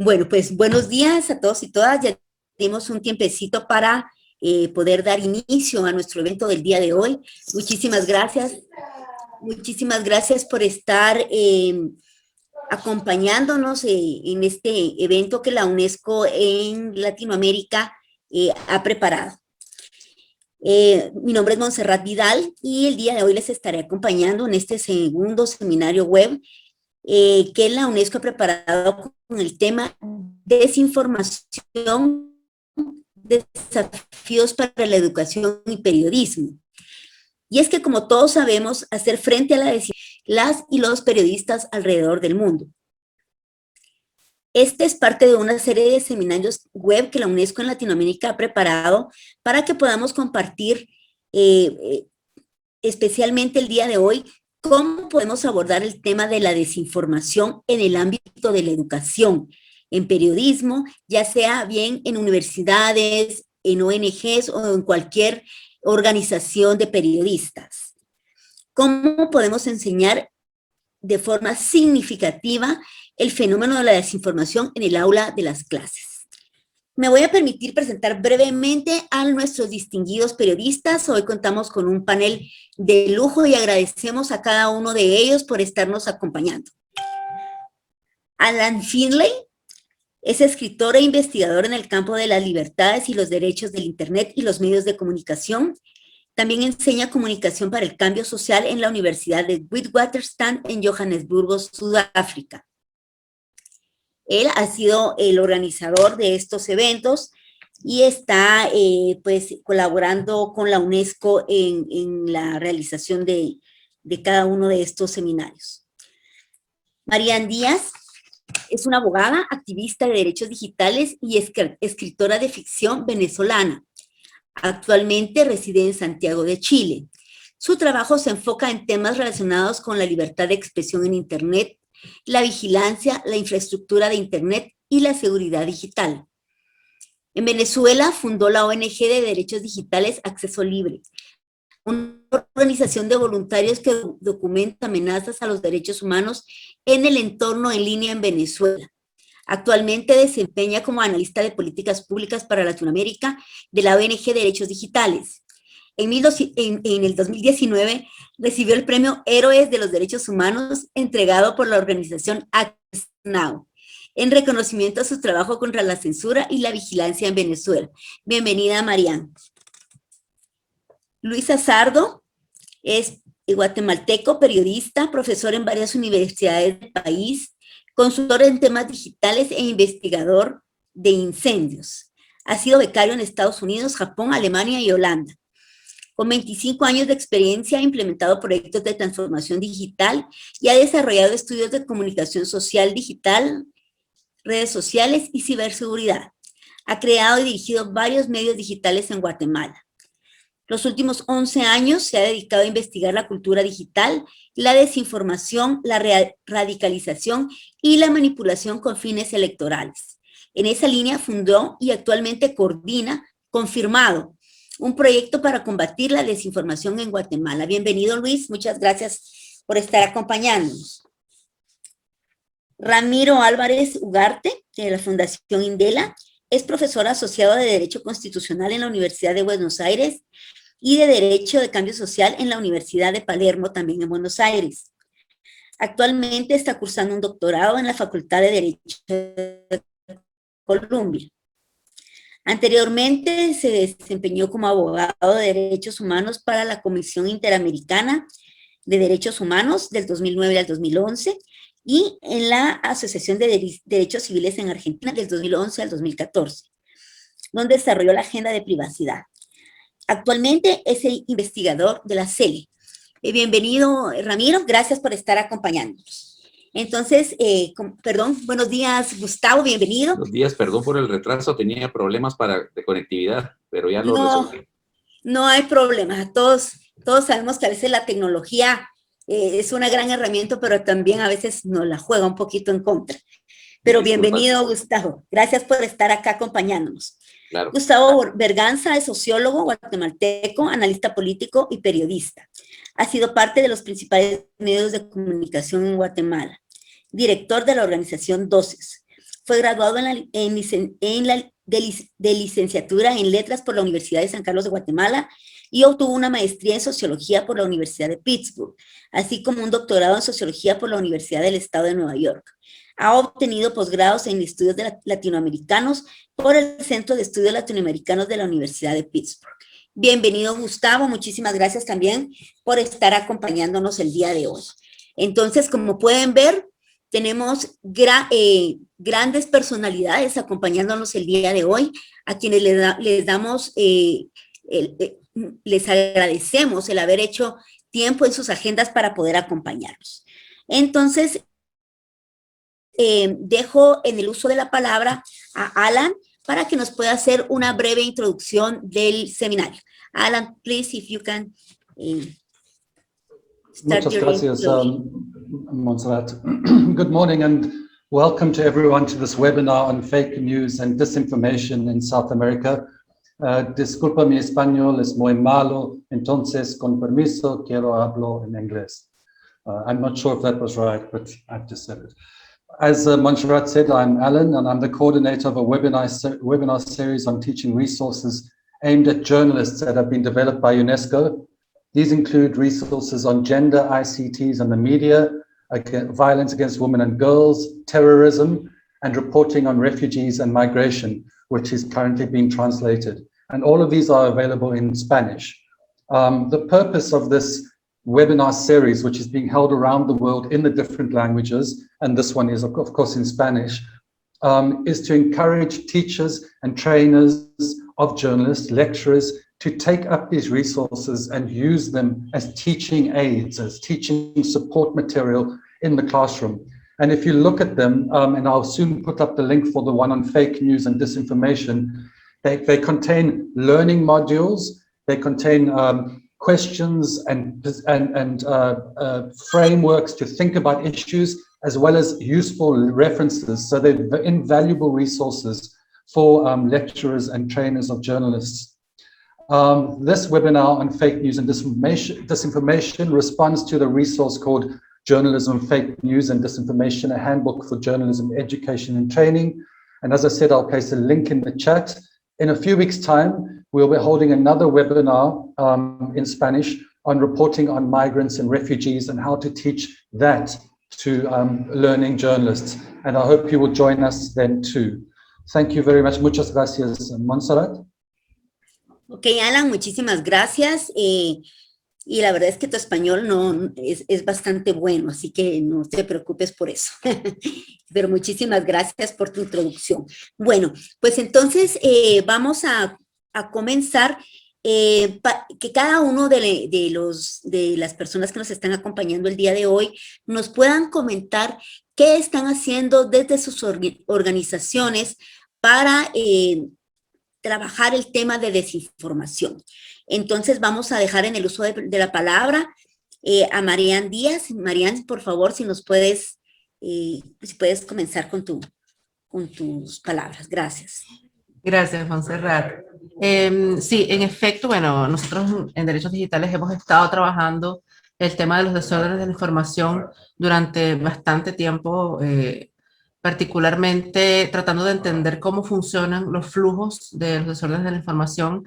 Bueno, pues buenos días a todos y todas. Ya dimos un tiempecito para poder dar inicio a nuestro evento del día de hoy. Muchísimas gracias. Muchísimas gracias por estar acompañándonos en este evento que la UNESCO en Latinoamérica ha preparado. Mi nombre es Montserrat Vidal y el día de hoy les estaré acompañando en este segundo seminario web que la UNESCO ha preparado con el tema Desinformación, desafíos para la educación y periodismo. Y es que, como todos sabemos, hacer frente a la desinformación, las y los periodistas alrededor del mundo. Este es parte de una serie de seminarios web que la UNESCO en Latinoamérica ha preparado para que podamos compartir, especialmente el día de hoy, cómo podemos abordar el tema de la desinformación en el ámbito de la educación, en periodismo, ya sea bien en universidades, en ONGs o en cualquier organización de periodistas. ¿Cómo podemos enseñar de forma significativa el fenómeno de la desinformación en el aula de las clases? Me voy a permitir presentar brevemente a nuestros distinguidos periodistas. Hoy contamos con un panel de lujo y agradecemos a cada uno de ellos por estarnos acompañando. Alan Finlay es escritor e investigador en el campo de las libertades y los derechos del Internet y los medios de comunicación. También enseña comunicación para el cambio social en la Universidad de Witwatersrand en Johannesburgo, Sudáfrica. Él ha sido el organizador de estos eventos y está pues colaborando con la UNESCO en la realización de cada uno de estos seminarios. Marian Díaz es una abogada, activista de derechos digitales y escritora de ficción venezolana. Actualmente reside en Santiago de Chile. Su trabajo se enfoca en temas relacionados con la libertad de expresión en Internet, la vigilancia, la infraestructura de Internet y la seguridad digital. En Venezuela fundó la ONG de Derechos Digitales Acceso Libre, una organización de voluntarios que documenta amenazas a los derechos humanos en el entorno en línea en Venezuela. Actualmente desempeña como analista de políticas públicas para Latinoamérica de la ONG Derechos Digitales. En el 2019 recibió el premio Héroes de los Derechos Humanos entregado por la organización Access Now, en reconocimiento a su trabajo contra la censura y la vigilancia en Venezuela. Bienvenida, Marian. Luisa Sardo es guatemalteco, periodista, profesor en varias universidades del país, consultor en temas digitales e investigador de incendios. Ha sido becario en Estados Unidos, Japón, Alemania y Holanda. Con 25 años de experiencia, ha implementado proyectos de transformación digital y ha desarrollado estudios de comunicación social digital, redes sociales y ciberseguridad. Ha creado y dirigido varios medios digitales en Guatemala. Los últimos 11 años se ha dedicado a investigar la cultura digital, la desinformación, la radicalización y la manipulación con fines electorales. En esa línea fundó y actualmente coordina Confirmado, un proyecto para combatir la desinformación en Guatemala. Bienvenido, Luis. Muchas gracias por estar acompañándonos. Ramiro Álvarez Ugarte, de la Fundación Indela, es profesor asociado de Derecho Constitucional en la Universidad de Buenos Aires y de Derecho de Cambio Social en la Universidad de Palermo, también en Buenos Aires. Actualmente está cursando un doctorado en la Facultad de Derecho de Columbia. Anteriormente se desempeñó como abogado de derechos humanos para la Comisión Interamericana de Derechos Humanos del 2009 al 2011 y en la Asociación de Derechos Civiles en Argentina del 2011 al 2014, donde desarrolló la agenda de privacidad. Actualmente es el investigador de la CELE. Bienvenido, Ramiro, gracias por estar acompañándonos. Entonces, buenos días, Gustavo, bienvenido. Buenos días, perdón por el retraso, tenía problemas de conectividad, pero ya lo resolví. No hay problema, todos sabemos que a veces la tecnología es una gran herramienta, pero también a veces nos la juega un poquito en contra. Pero bienvenido, Gustavo, gracias por estar acá acompañándonos. Claro. Gustavo Berganza es sociólogo guatemalteco, analista político y periodista. Ha sido parte de los principales medios de comunicación en Guatemala. Director de la organización Doces. fue graduado de licenciatura en Letras por la Universidad de San Carlos de Guatemala y obtuvo una maestría en Sociología por la Universidad de Pittsburgh, así como un doctorado en Sociología por la Universidad del Estado de Nueva York. Ha obtenido posgrados en estudios latinoamericanos por el Centro de Estudios Latinoamericanos de la Universidad de Pittsburgh. Bienvenido, Gustavo. Muchísimas gracias también por estar acompañándonos el día de hoy. Entonces, como pueden ver, tenemos grandes personalidades acompañándonos el día de hoy, a quienes les agradecemos el haber hecho tiempo en sus agendas para poder acompañarnos. Entonces, dejo en el uso de la palabra a Alan para que nos pueda hacer una breve introducción del seminario. Alan, please, if you can start. Muchas gracias, Montserrat. Good morning and welcome to everyone to this webinar on fake news and disinformation in South America. Disculpa mi español, es muy malo, entonces, con permiso, quiero hablar en inglés. I'm not sure if that was right, but I've just said it. As Montserrat said, I'm Alan, and I'm the coordinator of a webinar series on teaching resources aimed at journalists that have been developed by UNESCO. These include resources on gender, ICTs and the media, violence against women and girls, terrorism, and reporting on refugees and migration, which is currently being translated. And all of these are available in Spanish. The purpose of this webinar series, which is being held around the world in the different languages, and this one is of course in Spanish, is to encourage teachers and trainers of journalists, lecturers, to take up these resources and use them as teaching aids, as teaching support material in the classroom. And if you look at them, and I'll soon put up the link for the one on fake news and disinformation, they contain learning modules, they contain questions and frameworks to think about issues, as well as useful references. So they're invaluable resources for lecturers and trainers of journalists. This webinar on fake news and disinformation responds to the resource called Journalism, Fake News and Disinformation, a handbook for journalism, education and training. And as I said, I'll place a link in the chat. In a few weeks' time, we'll be holding another webinar in Spanish on reporting on migrants and refugees and how to teach that to learning journalists. And I hope you will join us then too. Thank you very much. Muchas gracias, Montserrat. Ok, Alan, muchísimas gracias. Y la verdad es que tu español es bastante bueno, así que no te preocupes por eso. Pero muchísimas gracias por tu introducción. Bueno, pues entonces vamos a comenzar. Que cada uno de las personas que nos están acompañando el día de hoy nos puedan comentar qué están haciendo desde sus organizaciones para trabajar el tema de desinformación. Entonces vamos a dejar en el uso de la palabra a Marian Díaz. Marian, por favor, si puedes comenzar con tus palabras. Gracias. Gracias, Montserrat. Sí, en efecto, bueno, nosotros en Derechos Digitales hemos estado trabajando el tema de los desórdenes de la información durante bastante tiempo, particularmente tratando de entender cómo funcionan los flujos de los desórdenes de la información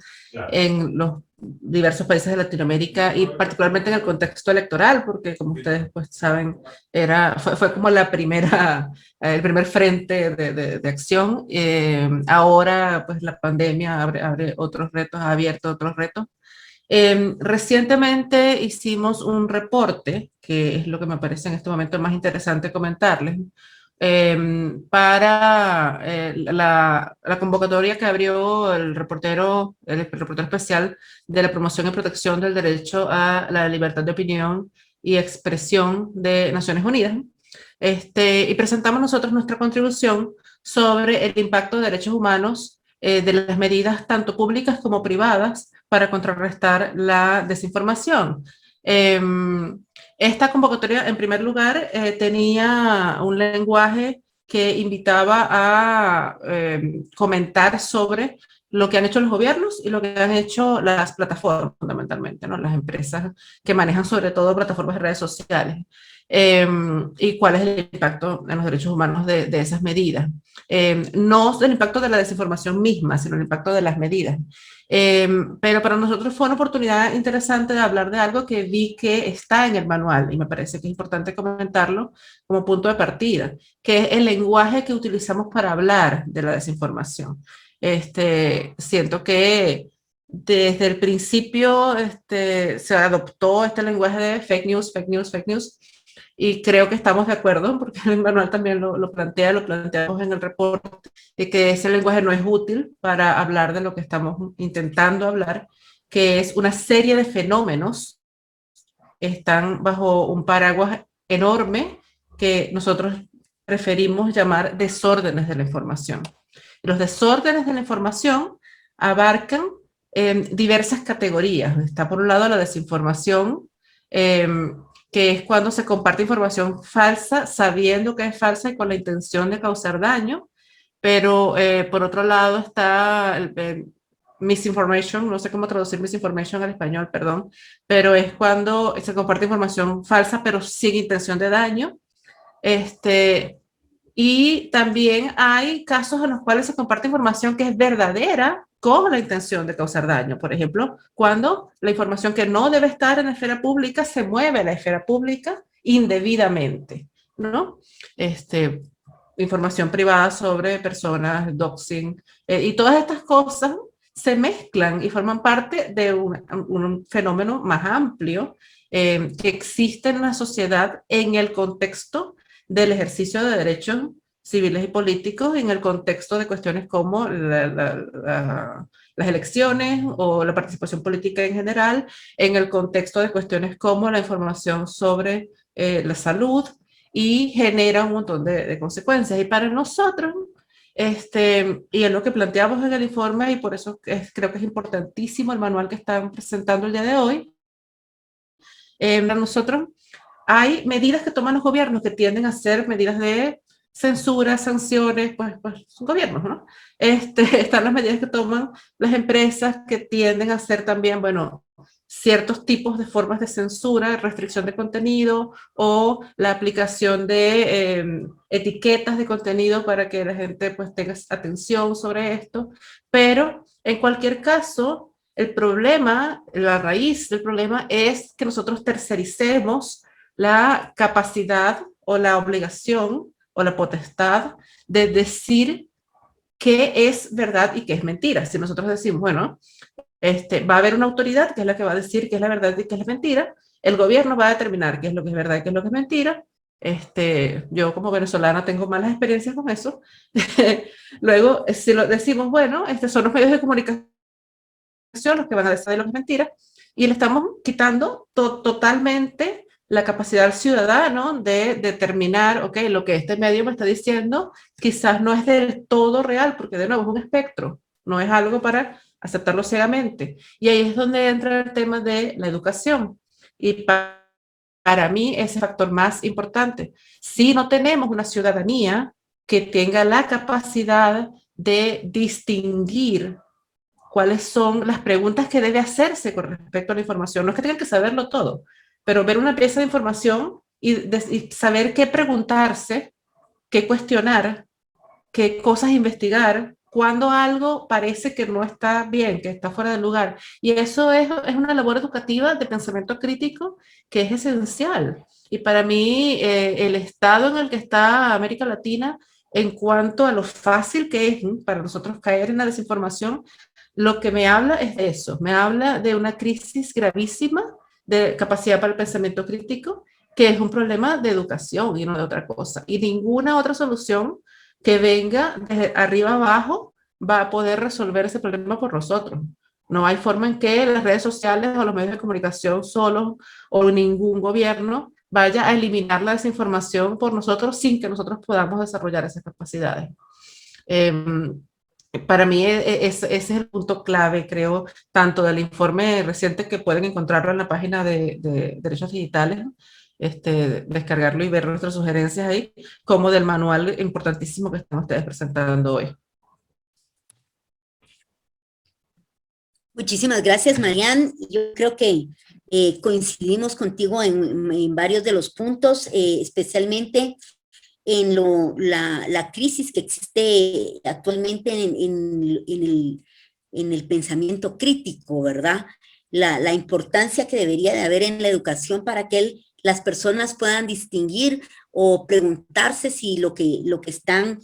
en los diversos países de Latinoamérica y particularmente en el contexto electoral, porque como ustedes pues saben, fue como el primer frente de acción. Ahora pues la pandemia abre otros retos, ha abierto otros retos. Recientemente hicimos un reporte, que es lo que me parece en este momento más interesante comentarles, para la convocatoria que abrió el reportero especial de la promoción y protección del derecho a la libertad de opinión y expresión de Naciones Unidas. Y presentamos nosotros nuestra contribución sobre el impacto de derechos humanos de las medidas tanto públicas como privadas para contrarrestar la desinformación. Esta convocatoria, en primer lugar, tenía un lenguaje que invitaba a comentar sobre lo que han hecho los gobiernos y lo que han hecho las plataformas, fundamentalmente, ¿no? Las empresas que manejan sobre todo plataformas de redes sociales, y cuál es el impacto en los derechos humanos de esas medidas. no el impacto de la desinformación misma, sino el impacto de las medidas. Pero para nosotros fue una oportunidad interesante de hablar de algo que vi que está en el manual y me parece que es importante comentarlo como punto de partida, que es el lenguaje que utilizamos para hablar de la desinformación. Siento que desde el principio se adoptó este lenguaje de fake news, fake news, fake news, y creo que estamos de acuerdo, porque el manual también lo planteamos en el reporte, de que ese lenguaje no es útil para hablar de lo que estamos intentando hablar, que es una serie de fenómenos que están bajo un paraguas enorme que nosotros preferimos llamar desórdenes de la información. Los desórdenes de la información abarcan diversas categorías. Está por un lado la desinformación, que es cuando se comparte información falsa sabiendo que es falsa y con la intención de causar daño, pero por otro lado está misinformation, no sé cómo traducir misinformation al español, perdón, pero es cuando se comparte información falsa pero sin intención de daño. Y también hay casos en los cuales se comparte información que es verdadera con la intención de causar daño. Por ejemplo, cuando la información que no debe estar en la esfera pública se mueve a la esfera pública indebidamente, ¿no? Información privada sobre personas, doxing, y todas estas cosas se mezclan y forman parte de un fenómeno más amplio que existe en la sociedad en el contexto del ejercicio de derechos civiles y políticos, en el contexto de cuestiones como las elecciones o la participación política en general, en el contexto de cuestiones como la información sobre la salud, y genera un montón de consecuencias. Y para nosotros, y es lo que planteamos en el informe, y por eso creo que es importantísimo el manual que están presentando el día de hoy, para nosotros hay medidas que toman los gobiernos que tienden a ser medidas de censura, sanciones, pues son gobiernos, ¿no? Están las medidas que toman las empresas que tienden a ser también, bueno, ciertos tipos de formas de censura, restricción de contenido o la aplicación de etiquetas de contenido para que la gente pues tenga atención sobre esto. Pero en cualquier caso, el problema, la raíz del problema es que nosotros tercericemos la capacidad o la obligación o la potestad de decir qué es verdad y qué es mentira. Si nosotros decimos, bueno, va a haber una autoridad que es la que va a decir qué es la verdad y qué es la mentira, el gobierno va a determinar qué es lo que es verdad y qué es lo que es mentira. Yo como venezolana tengo malas experiencias con eso. Luego, si lo decimos, bueno, son los medios de comunicación los que van a decidir lo que es mentira, y le estamos quitando totalmente la capacidad del ciudadano de determinar, ok, lo que este medio me está diciendo quizás no es del todo real, porque de nuevo es un espectro, no es algo para aceptarlo ciegamente. Y ahí es donde entra el tema de la educación. Y para mí ese factor más importante. Si no tenemos una ciudadanía que tenga la capacidad de distinguir cuáles son las preguntas que debe hacerse con respecto a la información, no es que tengan que saberlo todo, pero ver una pieza de información y saber qué preguntarse, qué cuestionar, qué cosas investigar, cuando algo parece que no está bien, que está fuera de lugar. Y eso es una labor educativa de pensamiento crítico que es esencial. Y para mí, el estado en el que está América Latina, en cuanto a lo fácil que es para nosotros caer en la desinformación, lo que me habla es de eso, me habla de una crisis gravísima de capacidad para el pensamiento crítico, que es un problema de educación y no de otra cosa. Y ninguna otra solución que venga de arriba abajo va a poder resolver ese problema por nosotros. No hay forma en que las redes sociales o los medios de comunicación solos o ningún gobierno vaya a eliminar la desinformación por nosotros sin que nosotros podamos desarrollar esas capacidades. Para mí ese es el punto clave, creo, tanto del informe reciente que pueden encontrarlo en la página de Derechos Digitales, descargarlo y ver nuestras sugerencias ahí, como del manual importantísimo que están ustedes presentando hoy. Muchísimas gracias, Marian. Yo creo que coincidimos contigo en varios de los puntos, especialmente la crisis que existe actualmente en el pensamiento crítico, ¿verdad? La importancia que debería de haber en la educación para que las personas puedan distinguir o preguntarse si lo que están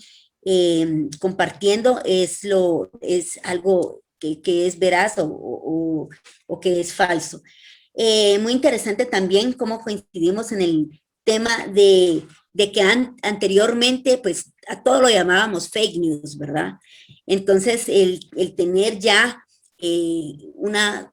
compartiendo es algo que es veraz o que es falso. Muy interesante también cómo coincidimos en el tema de que anteriormente, pues, a todo lo llamábamos fake news, ¿verdad? Entonces, el tener ya una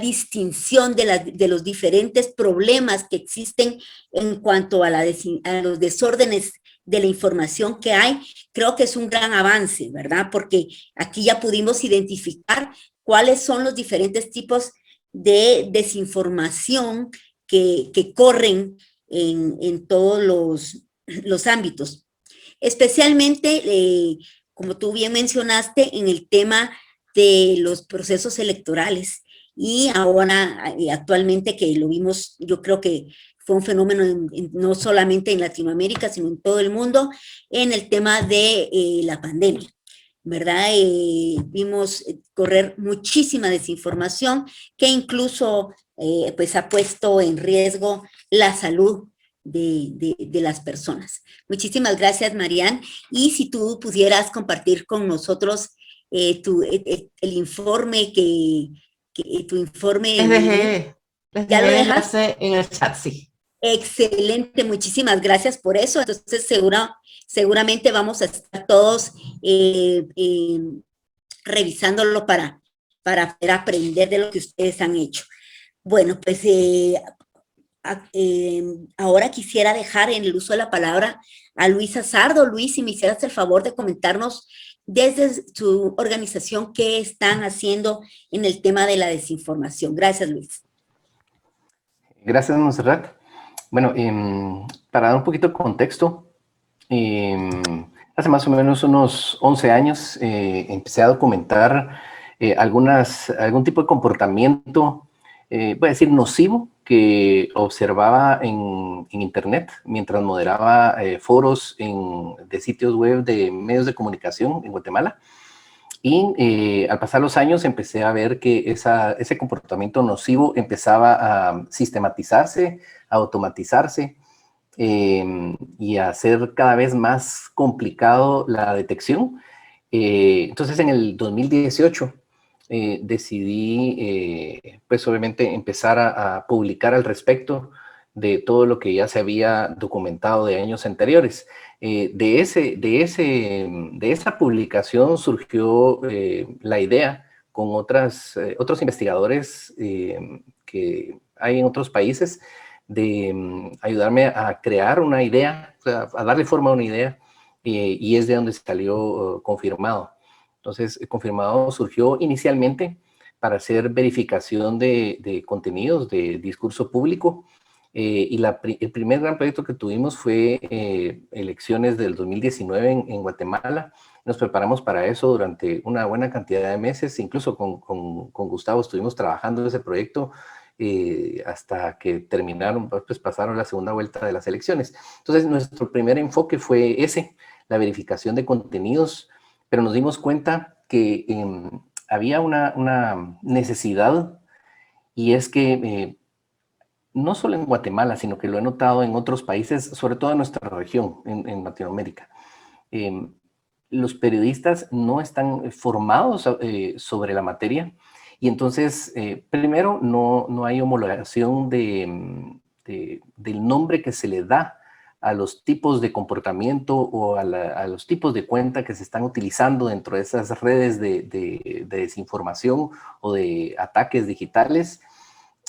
distinción de los diferentes problemas que existen en cuanto a los desórdenes de la información que hay, creo que es un gran avance, ¿verdad? Porque aquí ya pudimos identificar cuáles son los diferentes tipos de desinformación que corren en todos los ámbitos. Especialmente, como tú bien mencionaste, en el tema de los procesos electorales. Y ahora, actualmente que lo vimos, yo creo que fue un fenómeno no solamente en Latinoamérica, sino en todo el mundo, en el tema de la pandemia, ¿verdad? Vimos correr muchísima desinformación que incluso pues ha puesto en riesgo la salud de las personas. Muchísimas gracias, Marian. Y si tú pudieras compartir con nosotros el informe tu informe. Les dejé el enlace en el chat, sí. Excelente, muchísimas gracias por eso. Entonces, seguramente vamos a estar todos revisándolo para poder aprender de lo que ustedes han hecho. Bueno, pues ahora quisiera dejar en el uso de la palabra a Luis Azardo. Luis, si me hicieras el favor de comentarnos desde su organización qué están haciendo en el tema de la desinformación. Gracias, Luis. Gracias, Montserrat. Bueno, para dar un poquito de contexto, hace más o menos unos 11 años empecé a documentar algún tipo de comportamiento, voy a decir nocivo, que observaba en Internet mientras moderaba foros de sitios web de medios de comunicación en Guatemala. Y al pasar los años empecé a ver que ese comportamiento nocivo empezaba a sistematizarse, a automatizarse y a hacer cada vez más complicado la detección. Entonces en el 2018 decidí, pues obviamente, empezar a publicar al respecto de todo lo que ya se había documentado de años anteriores. De esa publicación surgió la idea con otros investigadores que hay en otros países de ayudarme a crear una idea, o sea, a darle forma a una idea, y es de donde salió Confirmado. Entonces, Confirmado surgió inicialmente para hacer verificación de contenidos, de discurso público, y el primer gran proyecto que tuvimos fue elecciones del 2019 en Guatemala. Nos preparamos para eso durante una buena cantidad de meses, incluso con Gustavo estuvimos trabajando en ese proyecto hasta que pasaron la segunda vuelta de las elecciones. Entonces, nuestro primer enfoque fue ese, la verificación de contenidos, pero nos dimos cuenta que había una necesidad, y es que no solo en Guatemala, sino que lo he notado en otros países, sobre todo en nuestra región, en Latinoamérica. Los periodistas no están formados sobre la materia, y entonces, primero, no hay homologación del nombre que se le da a los tipos de comportamiento o a los tipos de cuenta que se están utilizando dentro de esas redes de desinformación o de ataques digitales.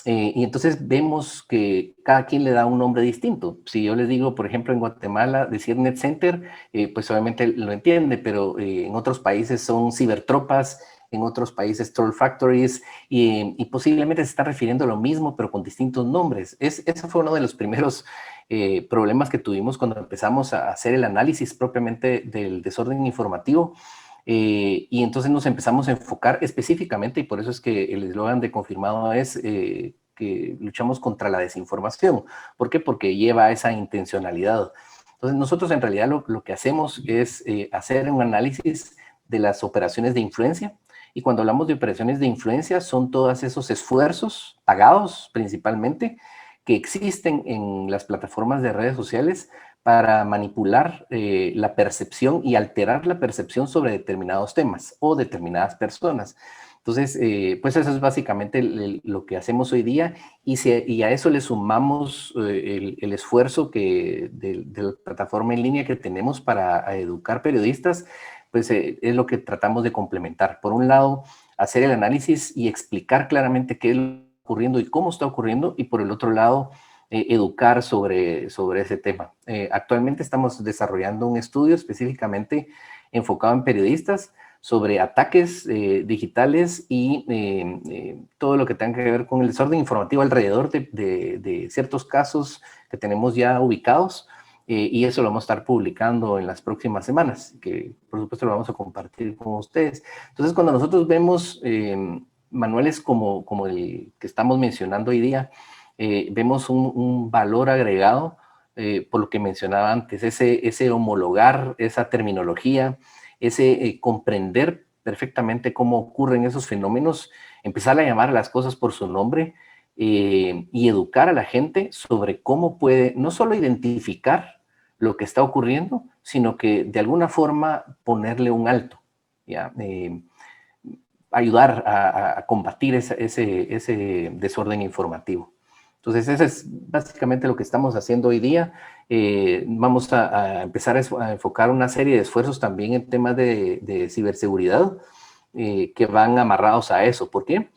Y entonces vemos que cada quien le da un nombre distinto. Si yo les digo, por ejemplo, en Guatemala, decir Net Center, pues obviamente lo entiende, pero en otros países son cibertropas, en otros países troll factories, y posiblemente se está refiriendo a lo mismo, pero con distintos nombres. Ese fue uno de los primeros problemas que tuvimos cuando empezamos a hacer el análisis propiamente del desorden informativo. Y entonces nos empezamos a enfocar específicamente, y por eso es que el eslogan de Confirmado es que luchamos contra la desinformación. ¿Por qué? Porque lleva esa intencionalidad. Entonces, nosotros en realidad lo que hacemos es hacer un análisis de las operaciones de influencia. Y cuando hablamos de operaciones de influencia, son todos esos esfuerzos, pagados principalmente, que existen en las plataformas de redes sociales para manipular la percepción y alterar la percepción sobre determinados temas o determinadas personas. Entonces, pues eso es básicamente lo que hacemos hoy día, y a eso le sumamos el esfuerzo de la plataforma en línea que tenemos para educar periodistas, pues es lo que tratamos de complementar. Por un lado, hacer el análisis y explicar claramente qué es lo que está ocurriendo y cómo está ocurriendo, y por el otro lado, educar sobre ese tema. Actualmente estamos desarrollando un estudio específicamente enfocado en periodistas sobre ataques digitales y todo lo que tenga que ver con el desorden informativo alrededor de ciertos casos que tenemos ya ubicados, y eso lo vamos a estar publicando en las próximas semanas, que por supuesto lo vamos a compartir con ustedes. Entonces, cuando nosotros vemos manuales como el que estamos mencionando hoy día, vemos un valor agregado, por lo que mencionaba antes, ese homologar esa terminología, ese comprender perfectamente cómo ocurren esos fenómenos, empezar a llamar a las cosas por su nombre, y educar a la gente sobre cómo puede no solo identificar lo que está ocurriendo, sino que de alguna forma ponerle un alto, ¿ya? Ayudar a combatir ese desorden informativo. Entonces, eso es básicamente lo que estamos haciendo hoy día. Vamos a empezar a enfocar una serie de esfuerzos también en temas de ciberseguridad, que van amarrados a eso. ¿Por qué?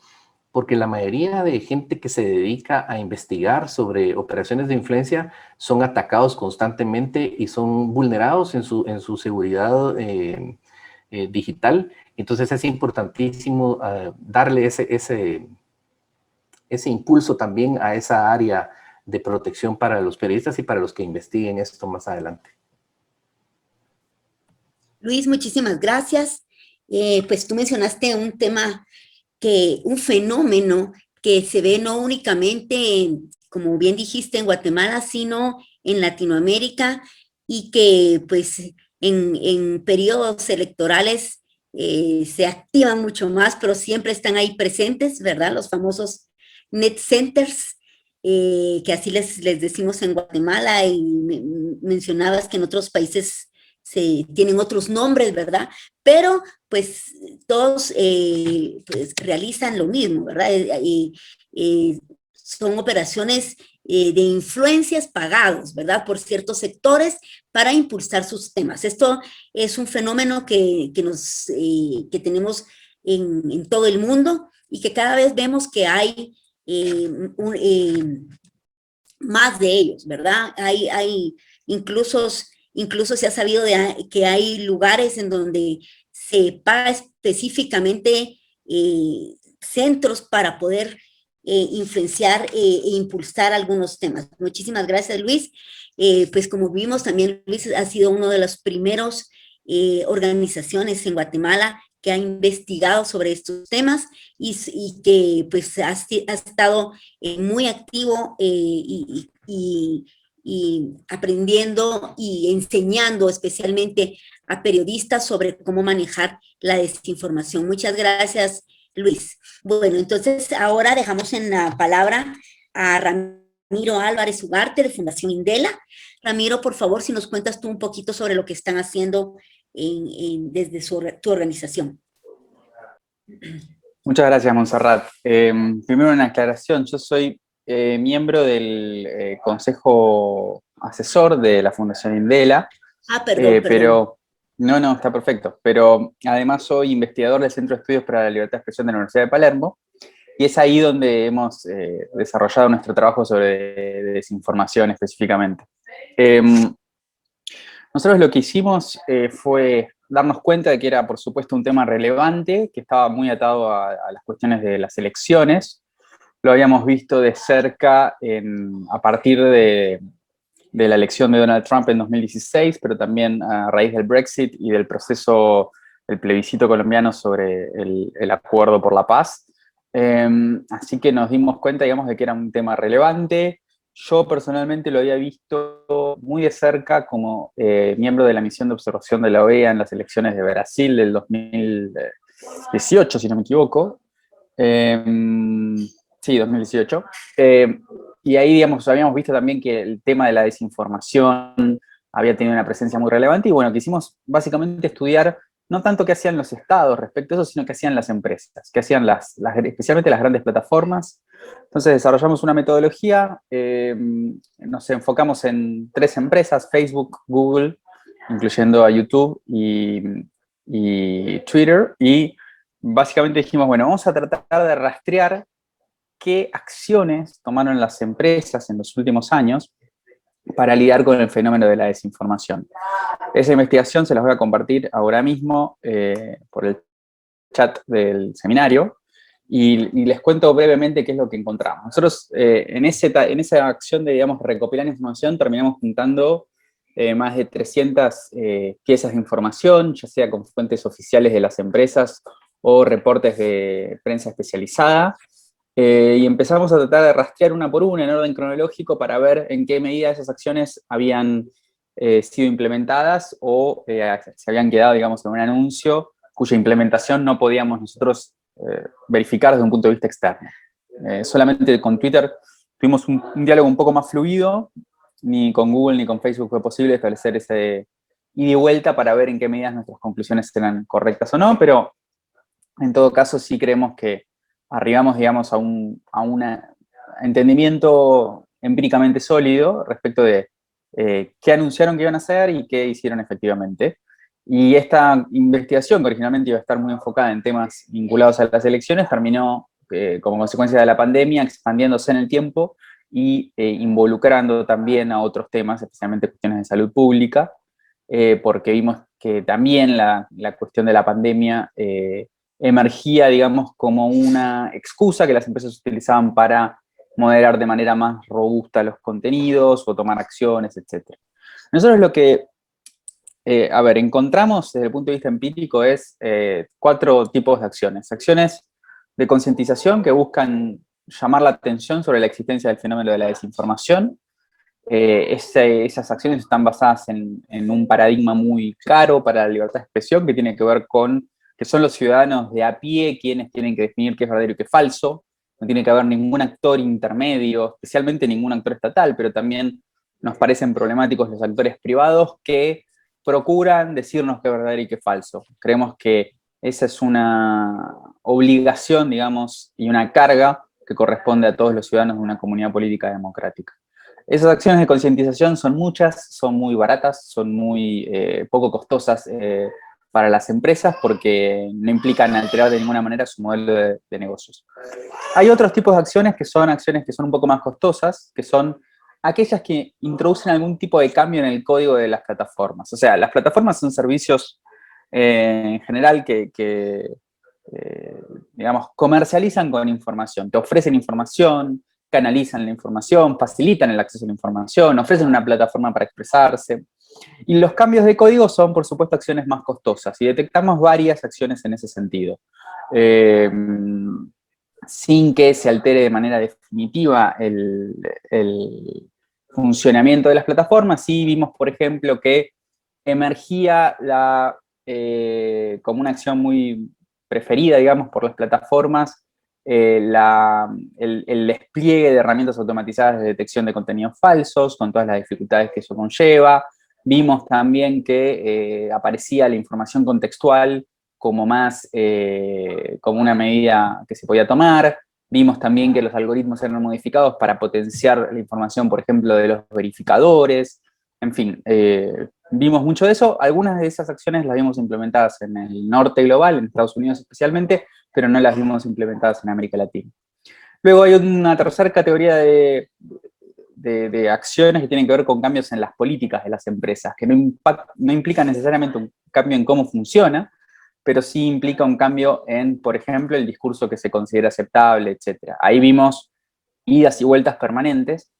Porque la mayoría de gente que se dedica a investigar sobre operaciones de influencia son atacados constantemente y son vulnerados en su seguridad digital. Entonces es importantísimo darle ese impulso también a esa área de protección para los periodistas y para los que investiguen esto más adelante. Luis, muchísimas gracias. Pues tú mencionaste un tema, un fenómeno que se ve no únicamente, como bien dijiste, en Guatemala, sino en Latinoamérica, y que pues en periodos electorales se activan mucho más, pero siempre están ahí presentes, ¿verdad? Los famosos net centers, que así les decimos en Guatemala, y mencionabas que en otros países tienen otros nombres, ¿verdad? Pero pues todos pues, realizan lo mismo, ¿verdad? Son operaciones de influencias pagados, ¿verdad? Por ciertos sectores para impulsar sus temas. Esto es un fenómeno que tenemos en todo el mundo, y que cada vez vemos que hay más de ellos, ¿verdad? Incluso se ha sabido que hay lugares en donde se paga específicamente centros para poder influenciar e impulsar algunos temas. Muchísimas gracias, Luis. Pues como vimos también, Luis ha sido uno de los primeros organizaciones en Guatemala que ha investigado sobre estos temas, y que pues ha estado muy activo y aprendiendo y enseñando especialmente a periodistas sobre cómo manejar la desinformación. Muchas gracias, Luis. Bueno, entonces ahora dejamos en la palabra a Ramiro Álvarez Ugarte, de Fundación Indela. Ramiro, por favor, si nos cuentas tú un poquito sobre lo que están haciendo desde tu organización. Muchas gracias, Montserrat. Primero una aclaración, yo soy miembro del Consejo Asesor de la Fundación Indela. Perdón. Pero no, está perfecto. Pero además soy investigador del Centro de Estudios para la Libertad de Expresión de la Universidad de Palermo, y es ahí donde hemos desarrollado nuestro trabajo sobre desinformación específicamente. Nosotros lo que hicimos fue darnos cuenta de que era, por supuesto, un tema relevante, que estaba muy atado a las cuestiones de las elecciones. Lo habíamos visto de cerca a partir de la elección de Donald Trump en 2016, pero también a raíz del Brexit y del proceso del plebiscito colombiano sobre el acuerdo por la paz. Así que nos dimos cuenta, digamos, de que era un tema relevante, Yo personalmente lo había visto muy de cerca como miembro de la misión de observación de la OEA en las elecciones de Brasil del 2018, si no me equivoco. Sí, 2018. Y ahí, digamos, habíamos visto también que el tema de la desinformación había tenido una presencia muy relevante y bueno, quisimos básicamente estudiar no tanto qué hacían los estados respecto a eso, sino qué hacían las empresas, qué hacían especialmente las grandes plataformas. Entonces desarrollamos una metodología, nos enfocamos en 3 empresas, Facebook, Google, incluyendo a YouTube y Twitter, y básicamente dijimos, bueno, vamos a tratar de rastrear qué acciones tomaron las empresas en los últimos años para lidiar con el fenómeno de la desinformación. Esa investigación se las voy a compartir ahora mismo por el chat del seminario y les cuento brevemente qué es lo que encontramos. Nosotros en esa acción de, digamos, recopilar información terminamos juntando más de 300 piezas de información, ya sea con fuentes oficiales de las empresas o reportes de prensa especializada, y empezamos a tratar de rastrear una por una en orden cronológico para ver en qué medida esas acciones habían sido implementadas o se habían quedado, digamos, en un anuncio cuya implementación no podíamos nosotros verificar desde un punto de vista externo. Solamente con Twitter tuvimos un diálogo un poco más fluido, ni con Google ni con Facebook fue posible establecer ese ida y vuelta para ver en qué medidas nuestras conclusiones eran correctas o no, pero en todo caso sí creemos que arribamos, digamos, a un entendimiento empíricamente sólido respecto de qué anunciaron que iban a hacer y qué hicieron efectivamente. Y esta investigación, que originalmente iba a estar muy enfocada en temas vinculados a las elecciones, terminó, como consecuencia de la pandemia, expandiéndose en el tiempo y involucrando también a otros temas, especialmente cuestiones de salud pública, porque vimos que también la cuestión de la pandemia emergía, digamos, como una excusa que las empresas utilizaban para moderar de manera más robusta los contenidos o tomar acciones, etc. Nosotros lo que, encontramos desde el punto de vista empírico es 4 tipos de acciones. Acciones de concientización que buscan llamar la atención sobre la existencia del fenómeno de la desinformación. Esas acciones están basadas en un paradigma muy claro para la libertad de expresión que tiene que ver con que son los ciudadanos de a pie quienes tienen que definir qué es verdadero y qué es falso. No tiene que haber ningún actor intermedio, especialmente ningún actor estatal, pero también nos parecen problemáticos los actores privados que procuran decirnos qué es verdadero y qué es falso. Creemos que esa es una obligación, digamos, y una carga que corresponde a todos los ciudadanos de una comunidad política democrática. Esas acciones de concientización son muchas, son muy baratas, son muy poco costosas para las empresas porque no implican alterar de ninguna manera su modelo de negocios. Hay otros tipos de acciones que son un poco más costosas, que son aquellas que introducen algún tipo de cambio en el código de las plataformas. O sea, las plataformas son servicios en general que digamos, comercializan con información, te ofrecen información, canalizan la información, facilitan el acceso a la información, ofrecen una plataforma para expresarse. Y los cambios de código son, por supuesto, acciones más costosas, y detectamos varias acciones en ese sentido. Sin que se altere de manera definitiva el funcionamiento de las plataformas, sí vimos, por ejemplo, que emergía como una acción muy preferida, digamos, por las plataformas, el despliegue de herramientas automatizadas de detección de contenidos falsos, con todas las dificultades que eso conlleva. Vimos también que aparecía la información contextual como como una medida que se podía tomar. Vimos también que los algoritmos eran modificados para potenciar la información, por ejemplo, de los verificadores. En fin, vimos mucho de eso. Algunas de esas acciones las vimos implementadas en el norte global, en Estados Unidos especialmente, pero no las vimos implementadas en América Latina. Luego hay una tercera categoría de acciones que tienen que ver con cambios en las políticas de las empresas, que no implican necesariamente un cambio en cómo funciona, pero sí implica un cambio en, por ejemplo, el discurso que se considera aceptable, etc. Ahí vimos idas y vueltas permanentes,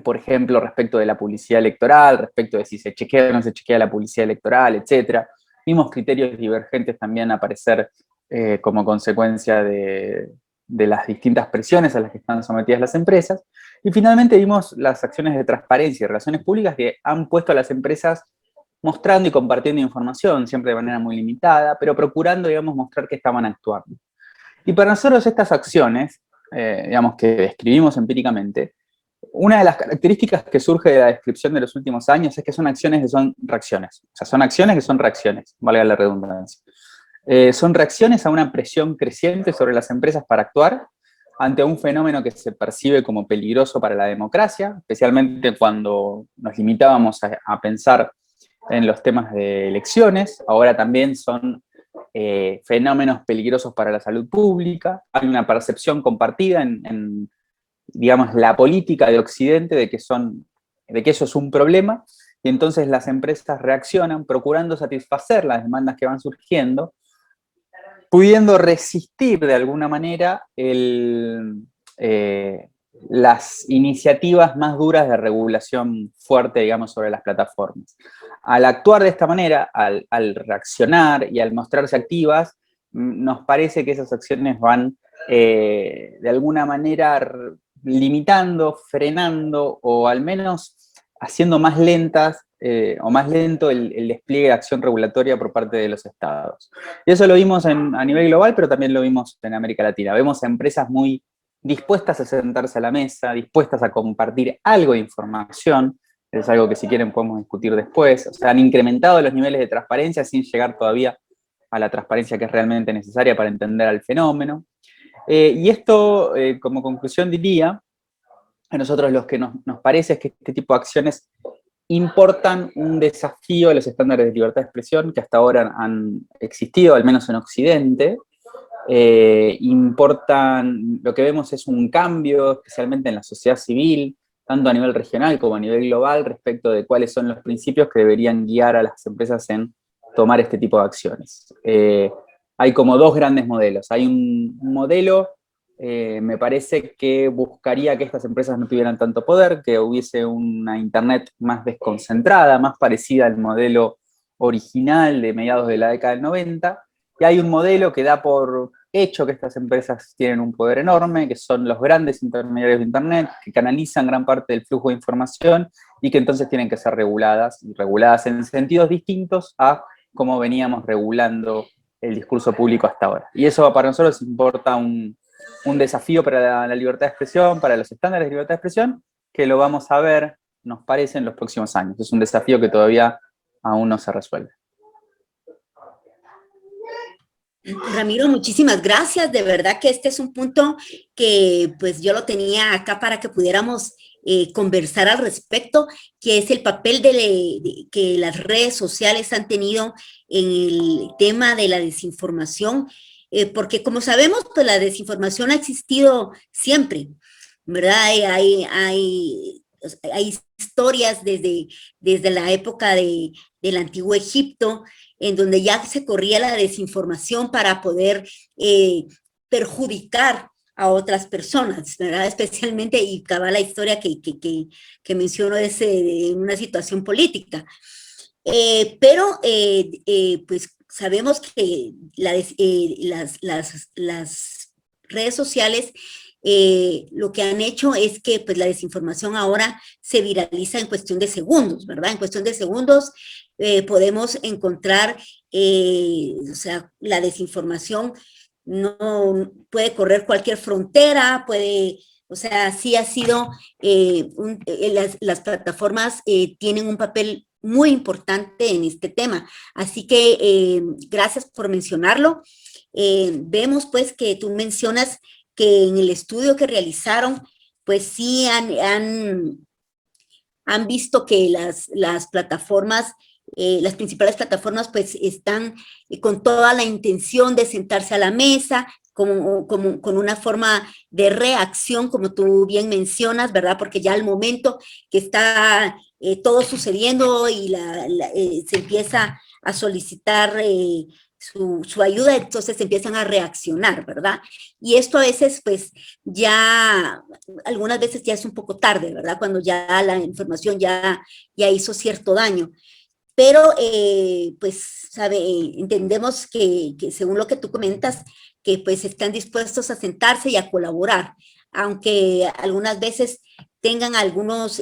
por ejemplo, respecto de la publicidad electoral, respecto de si se chequea o no se chequea la publicidad electoral, etc. Vimos criterios divergentes también aparecer como consecuencia de las distintas presiones a las que están sometidas las empresas. Y finalmente vimos las acciones de transparencia y relaciones públicas que han puesto a las empresas mostrando y compartiendo información, siempre de manera muy limitada, pero procurando, digamos, mostrar que estaban actuando. Y para nosotros estas acciones, digamos, que describimos empíricamente, una de las características que surge de la descripción de los últimos años es que son acciones que son reacciones. O sea, son acciones que son reacciones, valga la redundancia. Son reacciones a una presión creciente sobre las empresas para actuar ante un fenómeno que se percibe como peligroso para la democracia, especialmente cuando nos limitábamos a pensar en los temas de elecciones. Ahora también son fenómenos peligrosos para la salud pública. Hay una percepción compartida en digamos, la política de Occidente de que eso es un problema, y entonces las empresas reaccionan procurando satisfacer las demandas que van surgiendo, pudiendo resistir de alguna manera las iniciativas más duras de regulación fuerte, digamos, sobre las plataformas. Al actuar de esta manera, al reaccionar y al mostrarse activas, nos parece que esas acciones van de alguna manera limitando, frenando o al menos haciendo más lentas o más lento el despliegue de acción regulatoria por parte de los estados. Y eso lo vimos a nivel global, pero también lo vimos en América Latina. Vemos a empresas muy dispuestas a sentarse a la mesa, dispuestas a compartir algo de información, es algo que si quieren podemos discutir después. O sea, han incrementado los niveles de transparencia sin llegar todavía a la transparencia que es realmente necesaria para entender al fenómeno. Y esto, como conclusión diría, a nosotros lo que nos parece es que este tipo de acciones importan un desafío a los estándares de libertad de expresión que hasta ahora han existido, al menos en Occidente. Lo que vemos es un cambio, especialmente en la sociedad civil, tanto a nivel regional como a nivel global, respecto de cuáles son los principios que deberían guiar a las empresas en tomar este tipo de acciones. Hay como dos grandes modelos. Hay un modelo, me parece, que buscaría que estas empresas no tuvieran tanto poder, que hubiese una Internet más desconcentrada, más parecida al modelo original de mediados de la década del 90, y hay un modelo que da por hecho que estas empresas tienen un poder enorme, que son los grandes intermediarios de Internet, que canalizan gran parte del flujo de información y que entonces tienen que ser reguladas, y reguladas en sentidos distintos a cómo veníamos regulando el discurso público hasta ahora. Y eso para nosotros importa un desafío para la libertad de expresión, para los estándares de libertad de expresión, que lo vamos a ver, nos parece, en los próximos años. Es un desafío que todavía aún no se resuelve. Ramiro, muchísimas gracias. De verdad que este es un punto que pues yo lo tenía acá para que pudiéramos conversar al respecto, que es el papel que las redes sociales han tenido en el tema de la desinformación, porque como sabemos, pues la desinformación ha existido siempre, ¿verdad? Hay historias desde la época del antiguo Egipto, en donde ya se corría la desinformación para poder perjudicar a otras personas, ¿verdad? Especialmente, y acaba la historia que menciono de una situación política. Pero pues sabemos que las redes sociales lo que han hecho es que pues, la desinformación ahora se viraliza en cuestión de segundos, ¿verdad? En cuestión de segundos podemos encontrar, o sea, la desinformación no puede correr cualquier frontera, o sea, sí ha sido, las plataformas tienen un papel muy importante en este tema. Así que gracias por mencionarlo. Vemos pues que tú mencionas que en el estudio que realizaron, pues sí han visto que las plataformas, las principales plataformas pues están con toda la intención de sentarse a la mesa, con una forma de reacción, como tú bien mencionas, ¿verdad? Porque ya al momento que está todo sucediendo y se empieza a solicitar su ayuda, entonces empiezan a reaccionar, ¿verdad? Y esto a veces, pues, algunas veces ya es un poco tarde, ¿verdad? Cuando ya la información ya hizo cierto daño. Pero, pues, entendemos que según lo que tú comentas, que pues están dispuestos a sentarse y a colaborar. aunque algunas veces tengan algunos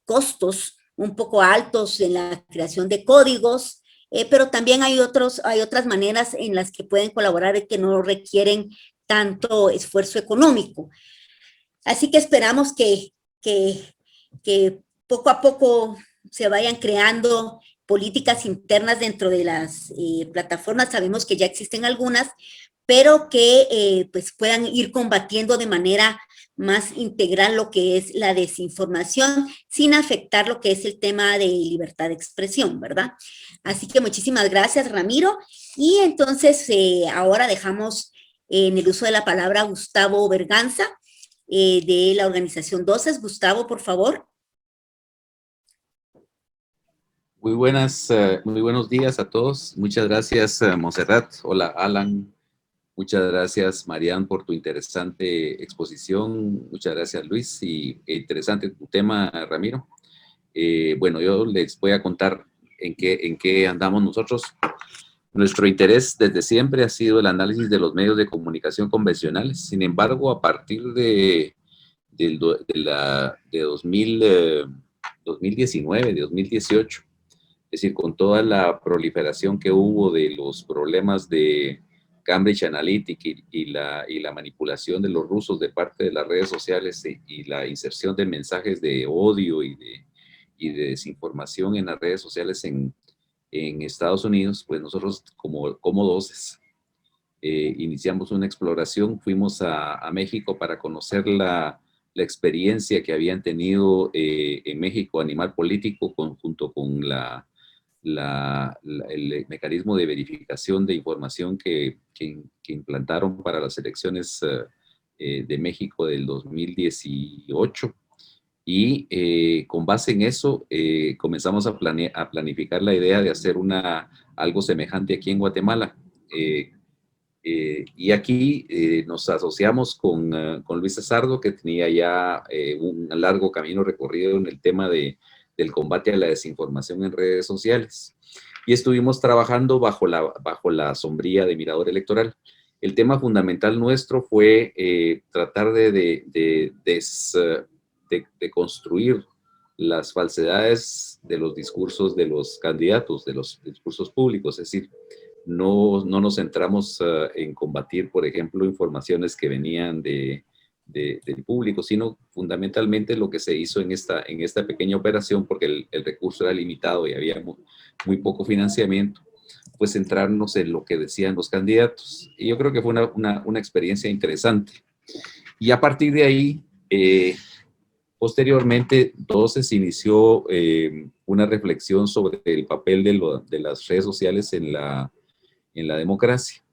costos un poco altos en la creación de códigos, pero también hay otras maneras en las que pueden colaborar y que no requieren tanto esfuerzo económico. Así que esperamos que poco a poco se vayan creando políticas internas dentro de las plataformas. Sabemos que ya existen algunas, pero que pues puedan ir combatiendo de manera más integral lo que es la desinformación, sin afectar lo que es el tema de libertad de expresión, ¿verdad? Así que muchísimas gracias, Ramiro. Y entonces ahora dejamos en el uso de la palabra a Gustavo Berganza, de la organización DOCES. Gustavo, por favor. Muy buenos días a todos. Muchas gracias, Montserrat. Hola, Alan. Muchas gracias, Marian, por tu interesante exposición. Muchas gracias, Luis. Y interesante tu tema, Ramiro. Bueno, yo les voy a contar en qué andamos nosotros. Nuestro interés desde siempre ha sido el análisis de los medios de comunicación convencionales. Sin embargo, a partir de 2019, de 2018, es decir, con toda la proliferación que hubo de los problemas de Cambridge Analytica y la manipulación de los rusos de parte de las redes sociales y la inserción de mensajes de odio y de desinformación en las redes sociales en Estados Unidos, pues nosotros como DOCES iniciamos una exploración, fuimos a México para conocer la experiencia que habían tenido en México Animal Político junto con el mecanismo de verificación de información que implantaron para las elecciones de México del 2018. Y con base en eso comenzamos a planificar la idea de hacer algo semejante aquí en Guatemala. Y aquí nos asociamos con Luis Cesardo, que tenía ya un largo camino recorrido en el tema del combate a la desinformación en redes sociales. Y estuvimos trabajando bajo la sombría de Mirador Electoral. El tema fundamental nuestro fue tratar de construir las falsedades de los discursos de los candidatos, de los discursos públicos, es decir, no nos centramos en combatir, por ejemplo, informaciones que venían del público, sino fundamentalmente lo que se hizo en esta pequeña operación, porque el recurso era limitado y había muy poco financiamiento, pues centrarnos en lo que decían los candidatos. Y yo creo que fue una experiencia interesante. Y a partir de ahí, posteriormente, DOCES inició una reflexión sobre el papel de las redes sociales en la democracia.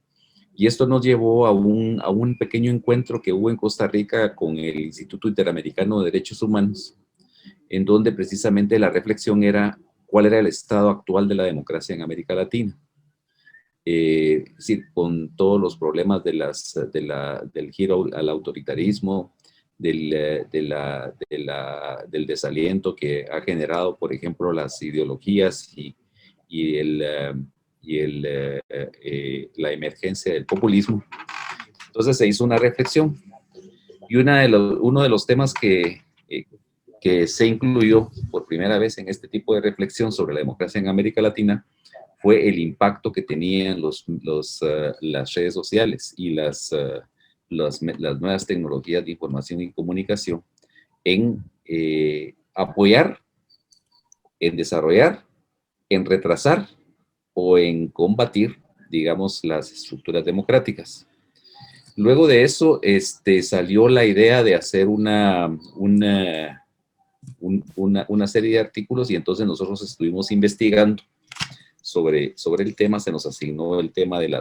Y esto nos llevó a un pequeño encuentro que hubo en Costa Rica con el Instituto Interamericano de Derechos Humanos, en donde precisamente la reflexión era cuál era el estado actual de la democracia en América Latina. Es decir, con todos los problemas del giro al autoritarismo, del desaliento que ha generado, por ejemplo, las ideologías y la emergencia del populismo. Entonces se hizo una reflexión y uno de los temas que se incluyó por primera vez en este tipo de reflexión sobre la democracia en América Latina fue el impacto que tenían las redes sociales y las nuevas tecnologías de información y comunicación en apoyar, en desarrollar, en retrasar o en combatir, digamos, las estructuras democráticas. Luego de eso salió la idea de hacer una serie de artículos y entonces nosotros estuvimos investigando sobre el tema. Se nos asignó el tema del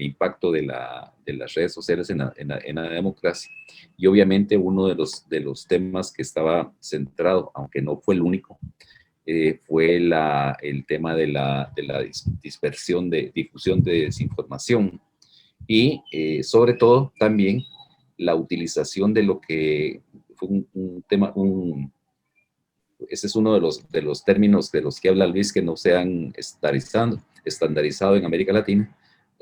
impacto de las redes sociales en la democracia. Y obviamente uno de los temas que estaba centrado, aunque no fue el único, fue el tema de la difusión de desinformación y sobre todo también la utilización de lo que fue un tema, ese es uno de los términos de los que habla Luis que no se han estandarizado en América Latina,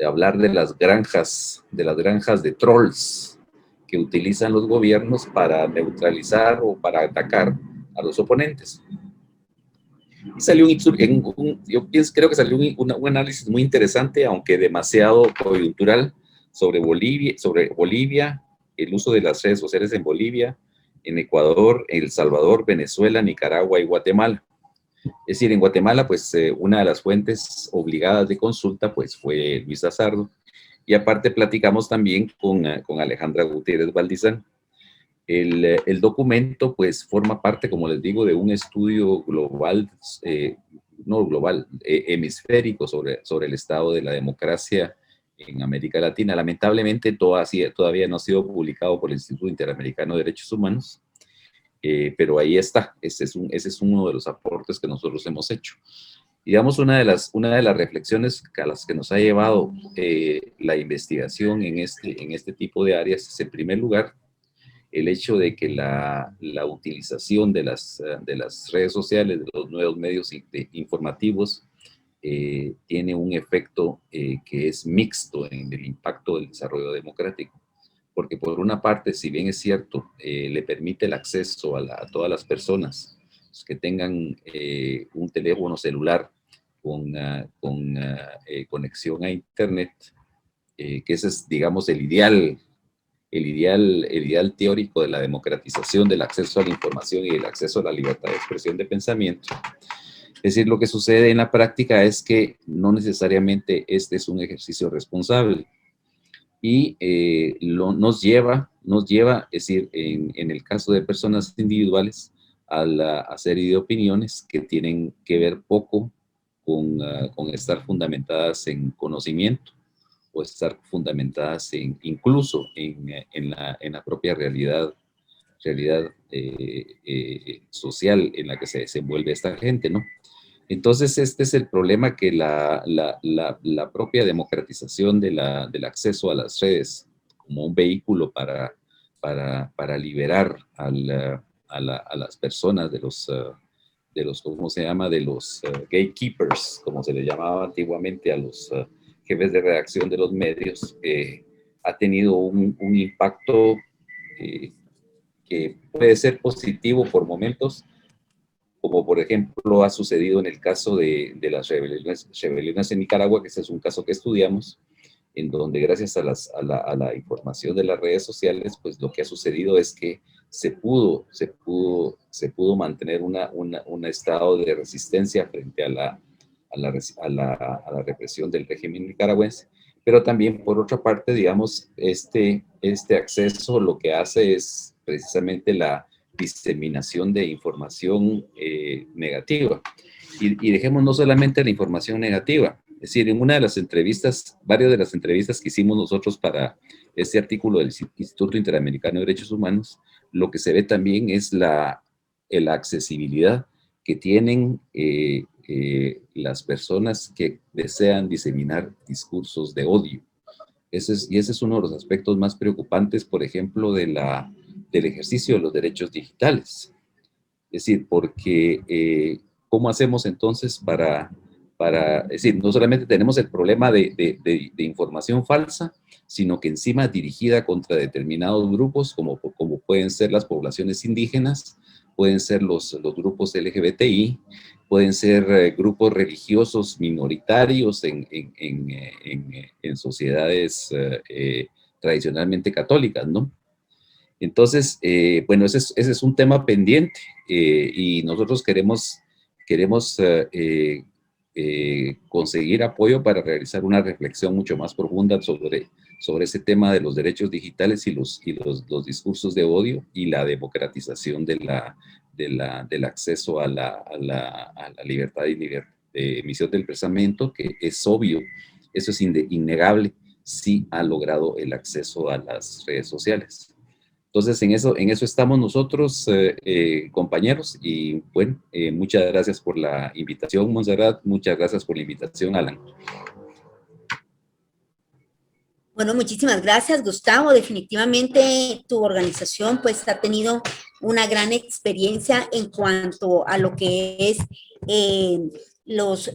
hablar de las granjas de trolls que utilizan los gobiernos para neutralizar o para atacar a los oponentes. Y salió creo que salió un análisis muy interesante, aunque demasiado coyuntural, sobre Bolivia, el uso de las redes sociales en Bolivia, en Ecuador, El Salvador, Venezuela, Nicaragua y Guatemala. Es decir, en Guatemala, pues una de las fuentes obligadas de consulta pues fue Luis Azardo, y aparte platicamos también con Alejandra Gutiérrez Valdizán. El documento pues forma parte, como les digo, de un estudio global, hemisférico sobre el estado de la democracia en América Latina. Lamentablemente todavía no ha sido publicado por el Instituto Interamericano de Derechos Humanos, pero ahí está. Ese es uno de los aportes que nosotros hemos hecho. Digamos, una de las reflexiones a las que nos ha llevado la investigación en este tipo de áreas es, en primer lugar, el hecho de que la utilización de las redes sociales, de los nuevos medios informativos, tiene un efecto que es mixto en el impacto del desarrollo democrático. Porque por una parte, si bien es cierto, le permite el acceso a todas las personas que tengan un teléfono celular con conexión a Internet, que ese es, digamos, el ideal teórico de la democratización del acceso a la información y el acceso a la libertad de expresión de pensamiento. Es decir, lo que sucede en la práctica es que no necesariamente este es un ejercicio responsable y nos lleva, es decir, en el caso de personas individuales, a la serie de opiniones que tienen que ver poco con estar fundamentadas en conocimiento, o estar fundamentadas incluso en la propia realidad social en la que se desenvuelve esta gente, ¿no? Entonces, este es el problema, que la propia democratización del acceso a las redes como un vehículo para liberar a las personas de los ¿cómo se llama? De los gatekeepers, como se le llamaba antiguamente a los jefes de redacción de los medios, ha tenido un impacto que puede ser positivo por momentos, como por ejemplo ha sucedido en el caso de las rebeliones en Nicaragua, que ese es un caso que estudiamos, en donde gracias a la información de las redes sociales, pues lo que ha sucedido es que se pudo mantener un estado de resistencia frente a la represión del régimen nicaragüense. Pero también, por otra parte, digamos, este acceso lo que hace es precisamente la diseminación de información negativa. Y dejemos no solamente la información negativa. Es decir, en una de las entrevistas, varias de las entrevistas que hicimos nosotros para este artículo del Instituto Interamericano de Derechos Humanos, lo que se ve también es la accesibilidad que tienen las personas que desean diseminar discursos de odio. Ese es uno de los aspectos más preocupantes, por ejemplo, del ejercicio de los derechos digitales. Es decir, porque ¿cómo hacemos entonces es decir, no solamente tenemos el problema de información falsa, sino que encima dirigida contra determinados grupos, como pueden ser las poblaciones indígenas, pueden ser los grupos LGBTI, pueden ser grupos religiosos minoritarios en sociedades tradicionalmente católicas, ¿no? Entonces, bueno, ese es un tema pendiente, y nosotros queremos conseguir apoyo para realizar una reflexión mucho más profunda sobre ese tema de los derechos digitales y los discursos de odio y la democratización del acceso a la libertad de emisión del pensamiento, que es obvio, eso es innegable, sí ha logrado el acceso a las redes sociales. Entonces, en eso estamos nosotros, compañeros, y bueno, muchas gracias por la invitación, Montserrat, muchas gracias por la invitación, Alan. Bueno, muchísimas gracias, Gustavo. Definitivamente tu organización pues ha tenido una gran experiencia en cuanto a lo que es los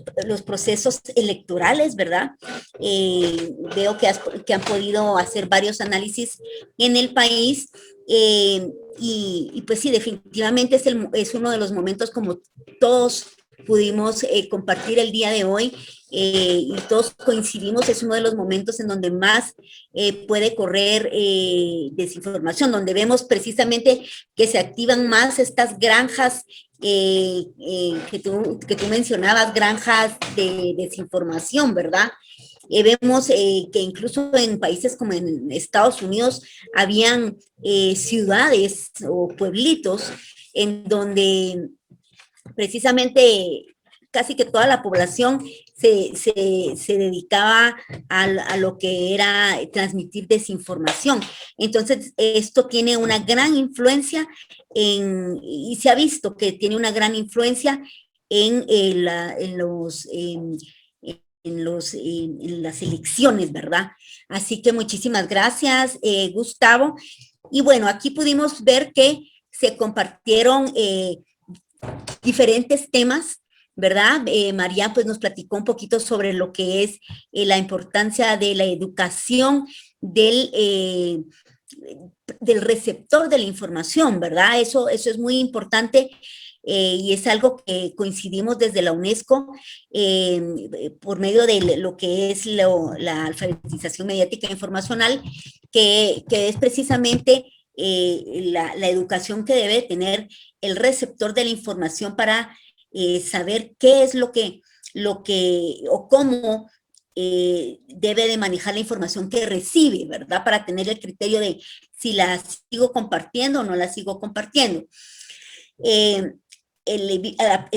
procesos electorales, ¿verdad? Veo que han podido hacer varios análisis en el país y pues sí, definitivamente es uno de los momentos como todos pudimos compartir el día de hoy y todos coincidimos, es uno de los momentos en donde más puede correr desinformación, donde vemos precisamente que se activan más estas granjas que tú mencionabas, granjas de desinformación, ¿verdad? Vemos que incluso en países como en Estados Unidos habían ciudades o pueblitos en donde precisamente casi que toda la población se dedicaba a lo que era transmitir desinformación. Entonces, esto tiene una gran influencia y se ha visto que tiene una gran influencia en las elecciones, ¿verdad? Así que muchísimas gracias, Gustavo. Y bueno, aquí pudimos ver que se compartieron diferentes temas, ¿verdad? María pues nos platicó un poquito sobre lo que es la importancia de la educación del receptor de la información, ¿verdad? Eso es muy importante y es algo que coincidimos desde la UNESCO por medio de lo que es la alfabetización mediática e informacional, que es precisamente la educación que debe tener el receptor de la información para saber qué es lo que o cómo debe de manejar la información que recibe, ¿verdad? Para tener el criterio de si la sigo compartiendo o no la sigo compartiendo.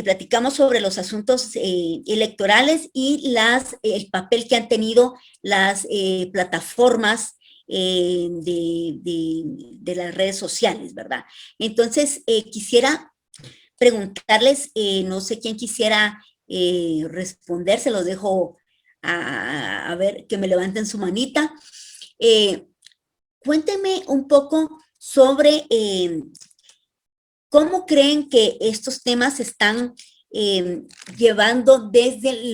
Platicamos sobre los asuntos electorales y el papel que han tenido las plataformas de las redes sociales, ¿verdad? Entonces, quisiera preguntarles, no sé quién quisiera responder, se los dejo a ver, que me levanten su manita. Cuéntenme un poco sobre cómo creen que estos temas se están llevando desde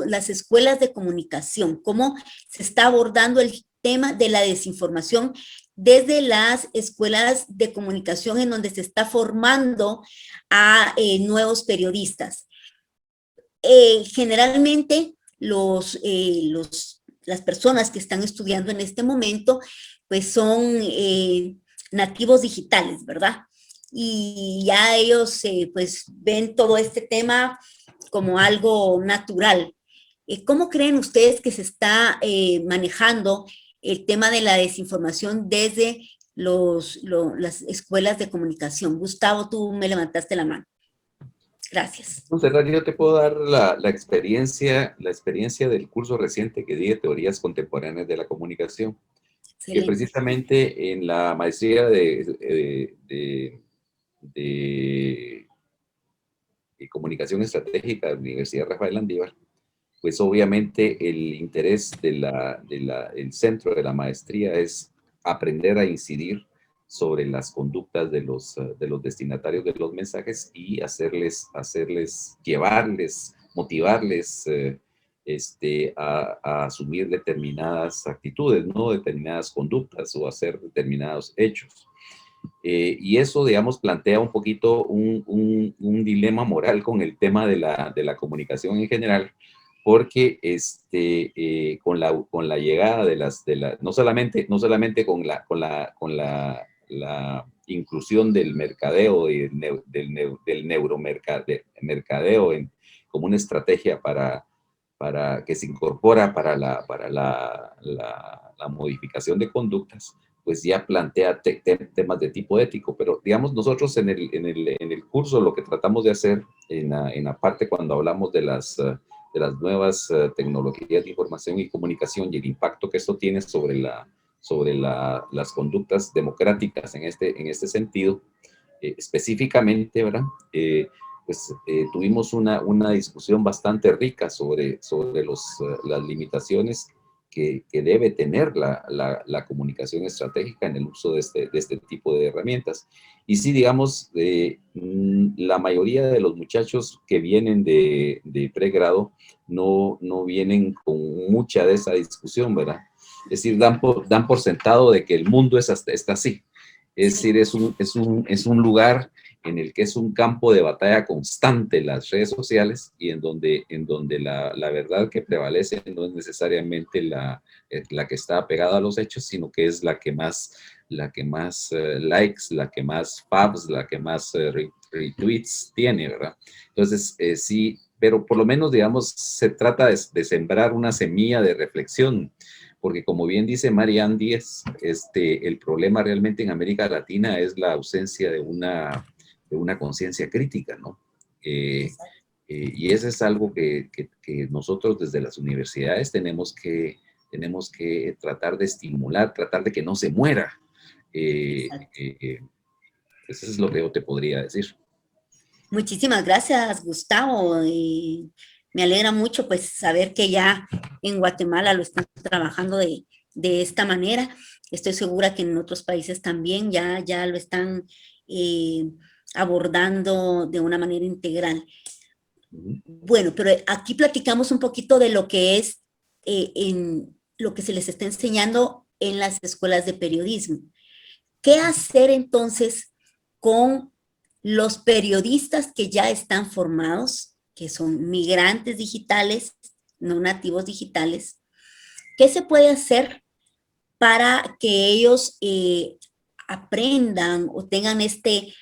las escuelas de comunicación, cómo se está abordando el tema de la desinformación desde las escuelas de comunicación en donde se está formando a nuevos periodistas. Generalmente las personas que están estudiando en este momento pues son nativos digitales, ¿verdad? Y ya ellos pues ven todo este tema como algo natural. ¿Cómo creen ustedes que se está manejando el tema de la desinformación desde las escuelas de comunicación? Gustavo, tú me levantaste la mano. Gracias. Montserrat, yo te puedo dar la experiencia del curso reciente que di de Teorías Contemporáneas de la Comunicación. Excelente. Que precisamente en la maestría de Comunicación Estratégica de la Universidad Rafael Landívar, pues obviamente el interés el centro de la maestría es aprender a incidir sobre las conductas de los destinatarios de los mensajes y llevarles, motivarles a asumir determinadas actitudes, ¿no? Determinadas conductas o hacer determinados hechos. Y eso, digamos, plantea un poquito un dilema moral con el tema de la comunicación en general, porque con la llegada no solamente con la inclusión del mercadeo y del neuromercadeo como una estrategia para que se incorpora para la modificación de conductas, pues ya plantea temas de tipo ético, pero digamos nosotros en el curso lo que tratamos de hacer en la parte cuando hablamos de las nuevas tecnologías de información y comunicación y el impacto que esto tiene sobre las conductas democráticas en este sentido, específicamente, ¿verdad? Tuvimos una discusión bastante rica sobre las limitaciones que debe tener la comunicación estratégica en el uso de este tipo de herramientas. Y sí, digamos, la mayoría de los muchachos que vienen de pregrado no vienen con mucha de esa discusión, ¿verdad? Es decir, dan por sentado de que el mundo está así. Es decir, es un lugar en el que es un campo de batalla constante las redes sociales y en donde la verdad que prevalece no es necesariamente la que está pegada a los hechos, sino que es la que más likes, la que más faves, la que más retweets tiene, ¿verdad? Entonces, sí, pero por lo menos, digamos, se trata de sembrar una semilla de reflexión, porque como bien dice Marianne Díez, el problema realmente en América Latina es la ausencia de una conciencia crítica, ¿no? Y eso es algo que nosotros desde las universidades tenemos que tratar de estimular, tratar de que no se muera. Eso es lo que yo te podría decir. Muchísimas gracias, Gustavo. Me alegra mucho pues saber que ya en Guatemala lo están trabajando de esta manera. Estoy segura que en otros países también ya lo están abordando de una manera integral. Bueno, pero aquí platicamos un poquito de lo que es en lo que se les está enseñando en las escuelas de periodismo. ¿Qué hacer entonces con los periodistas que ya están formados, que son migrantes digitales, no nativos digitales? ¿Qué se puede hacer para que ellos aprendan o tengan este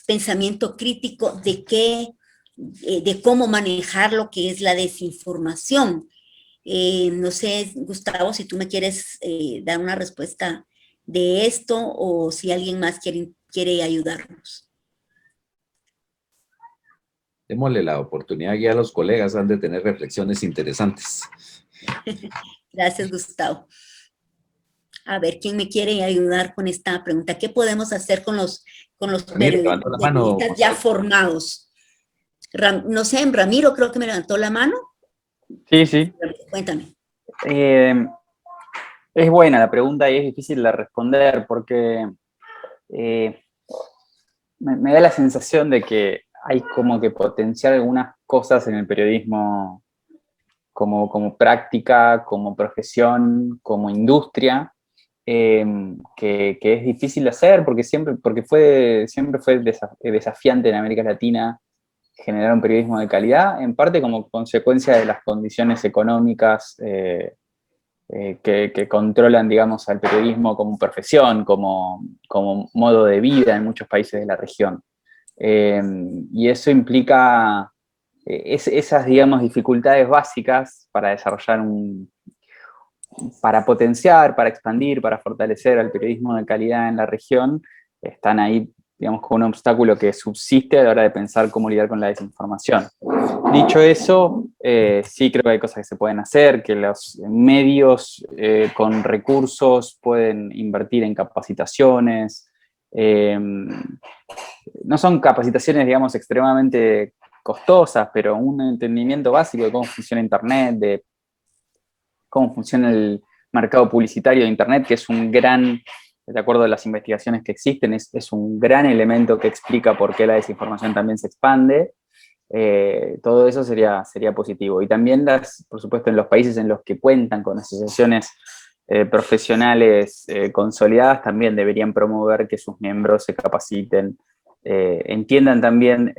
pensamiento crítico de cómo manejar lo que es la desinformación? No sé, Gustavo, si tú me quieres dar una respuesta de esto o si alguien más quiere ayudarnos. Démosle la oportunidad ya a los colegas, han de tener reflexiones interesantes. Gracias, Gustavo. A ver, ¿quién me quiere ayudar con esta pregunta? ¿Qué podemos hacer con los periodistas ya formados? No sé, Ramiro creo que me levantó la mano. Sí. Cuéntame. Es buena la pregunta y es difícil de responder porque me da la sensación de que hay como que potenciar algunas cosas en el periodismo como práctica, como profesión, como industria, que es difícil de hacer porque siempre fue desafiante en América Latina generar un periodismo de calidad, en parte como consecuencia de las condiciones económicas que controlan, digamos, al periodismo como profesión, como modo de vida en muchos países de la región. Y eso implica esas, digamos, dificultades básicas para desarrollar para potenciar, para expandir, para fortalecer al periodismo de calidad en la región, están ahí, digamos, como un obstáculo que subsiste a la hora de pensar cómo lidiar con la desinformación. Dicho eso, sí creo que hay cosas que se pueden hacer, que los medios con recursos pueden invertir en capacitaciones. No son capacitaciones, digamos, extremadamente costosas, pero un entendimiento básico de cómo funciona Internet, de cómo funciona el mercado publicitario de Internet, que es un gran, de acuerdo a las investigaciones que existen, es un gran elemento que explica por qué la desinformación también se expande. Todo eso sería positivo. Y también, por supuesto, en los países en los que cuentan con asociaciones profesionales consolidadas, también deberían promover que sus miembros se capaciten, entiendan también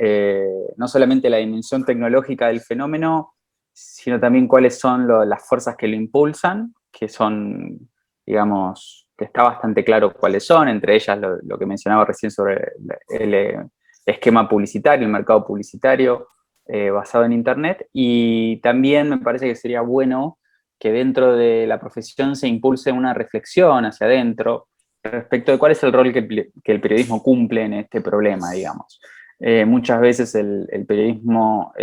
no solamente la dimensión tecnológica del fenómeno, sino también cuáles son las fuerzas que lo impulsan, que son, digamos, que está bastante claro cuáles son, entre ellas lo que mencionaba recién sobre el esquema publicitario, el mercado publicitario basado en Internet. Y también me parece que sería bueno que dentro de la profesión se impulse una reflexión hacia adentro respecto de cuál es el rol que el periodismo cumple en este problema, digamos. Muchas veces el periodismo,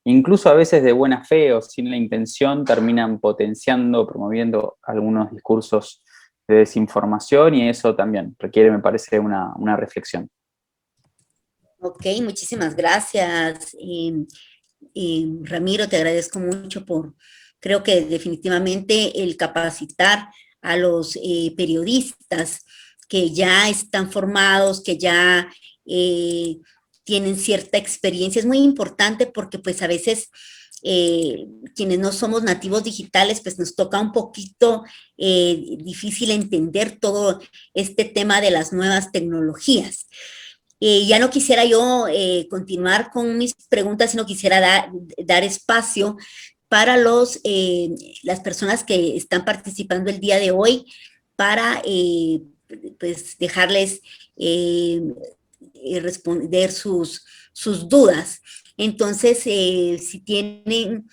incluso a veces de buena fe o sin la intención, terminan potenciando, promoviendo algunos discursos de desinformación, y eso también requiere, me parece, una reflexión. Ok, muchísimas gracias. Ramiro, te agradezco mucho Creo que definitivamente el capacitar a los periodistas que ya están formados, que ya tienen cierta experiencia, es muy importante porque pues a veces quienes no somos nativos digitales, pues nos toca un poquito difícil entender todo este tema de las nuevas tecnologías. Ya no quisiera yo continuar con mis preguntas, sino quisiera dar espacio para las personas que están participando el día de hoy para pues dejarles responder sus dudas. Entonces, si tienen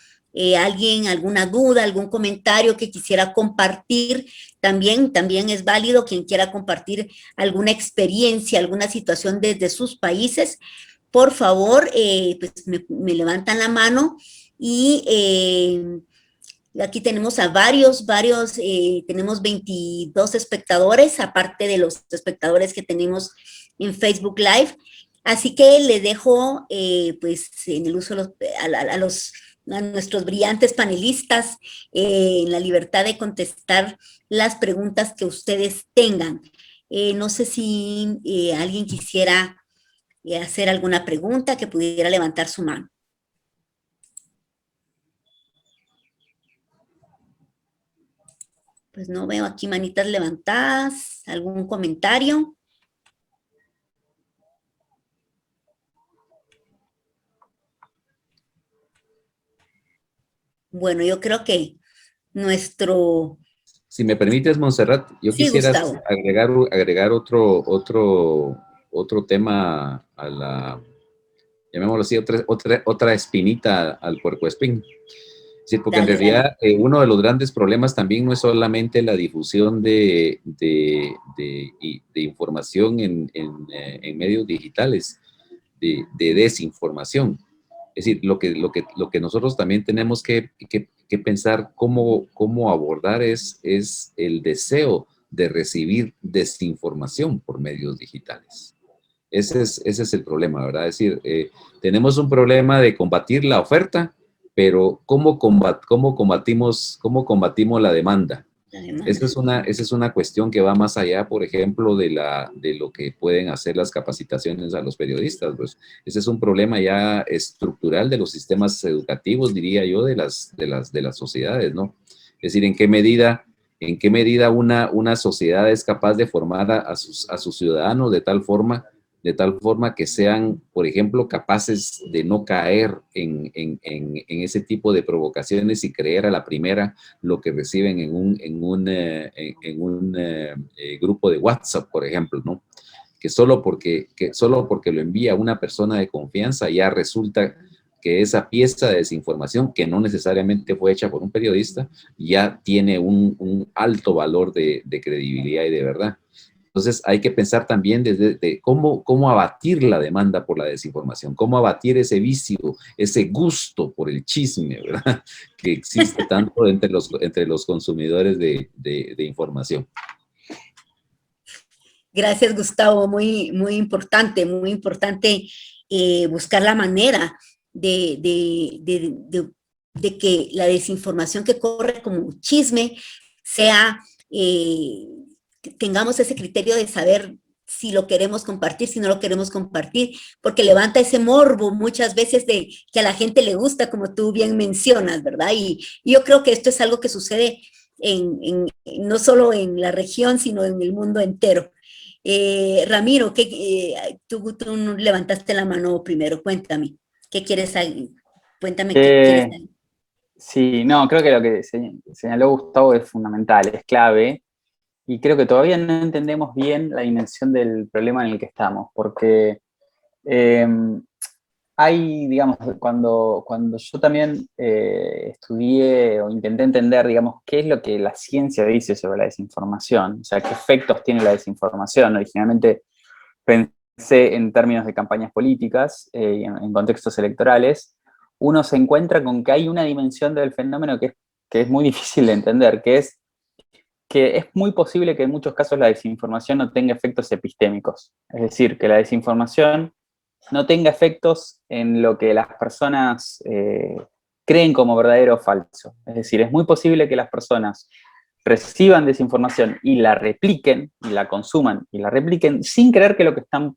alguien alguna duda, algún comentario que quisiera compartir, también es válido quien quiera compartir alguna experiencia, alguna situación desde sus países. Por favor, pues me levantan la mano y aquí tenemos a varios, tenemos 22 espectadores, aparte de los espectadores que tenemos en Facebook Live. Así que le dejo, pues, en el uso a nuestros brillantes panelistas en la libertad de contestar las preguntas que ustedes tengan. No sé si alguien quisiera hacer alguna pregunta, que pudiera levantar su mano. Pues no veo aquí manitas levantadas. ¿Algún comentario? Bueno, yo creo que nuestro... Si me permites, Montserrat, yo Sí, quisiera Gustavo. agregar otro tema a la, llamémoslo así, otra espinita al puercoespín. Sí, porque en Dale, realidad uno de los grandes problemas también no es solamente la difusión de información en medios digitales, de desinformación. Es decir, lo que nosotros también tenemos que pensar cómo abordar es el deseo de recibir desinformación por medios digitales. Ese es el problema, ¿verdad? Es decir, tenemos un problema de combatir la oferta, pero ¿cómo combatimos la demanda? Esa es una cuestión que va más allá, por ejemplo, de lo que pueden hacer las capacitaciones a los periodistas. Pues ese es un problema ya estructural de los sistemas educativos, diría yo, de las sociedades, ¿no? Es decir, ¿en qué medida una sociedad es capaz de formar a sus ciudadanos de tal forma que sean, por ejemplo, capaces de no caer en ese tipo de provocaciones y creer a la primera lo que reciben en un grupo de WhatsApp, por ejemplo, ¿no? Que solo porque lo envía una persona de confianza ya resulta que esa pieza de desinformación, que no necesariamente fue hecha por un periodista, ya tiene un alto valor de credibilidad y de verdad. Entonces hay que pensar también desde cómo abatir la demanda por la desinformación, cómo abatir ese vicio, ese gusto por el chisme, ¿verdad? Que existe tanto entre los consumidores de información. Gracias, Gustavo. Muy importante buscar la manera de que la desinformación que corre como chisme sea, tengamos ese criterio de saber si lo queremos compartir, si no lo queremos compartir, porque levanta ese morbo muchas veces de que a la gente le gusta, como tú bien mencionas, ¿verdad? Y yo creo que esto es algo que sucede no solo en la región, sino en el mundo entero. Ramiro, tú levantaste la mano primero, cuéntame, ¿qué quieres saber? Cuéntame qué quieres saber. Sí, no, creo que lo que señaló Gustavo es fundamental, es clave, y creo que todavía no entendemos bien la dimensión del problema en el que estamos, porque hay, digamos, cuando yo también estudié o intenté entender, digamos, qué es lo que la ciencia dice sobre la desinformación, o sea, qué efectos tiene la desinformación. Originalmente pensé en términos de campañas políticas, en contextos electorales. Uno se encuentra con que hay una dimensión del fenómeno que es muy difícil de entender, que es muy posible que en muchos casos la desinformación no tenga efectos epistémicos. Es decir, que la desinformación no tenga efectos en lo que las personas creen como verdadero o falso. Es decir, es muy posible que las personas reciban desinformación y la repliquen, y la consuman, y la repliquen sin creer que lo que están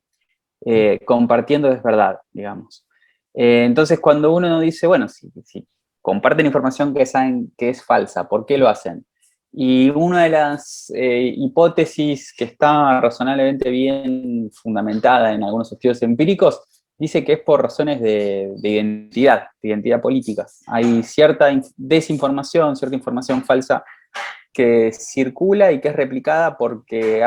compartiendo es verdad, digamos. Entonces, cuando uno dice, bueno, si comparten información que saben que es falsa, ¿por qué lo hacen? Y una de las hipótesis que está razonablemente bien fundamentada en algunos estudios empíricos dice que es por razones de identidad política. Hay cierta desinformación, cierta información falsa que circula y que es replicada porque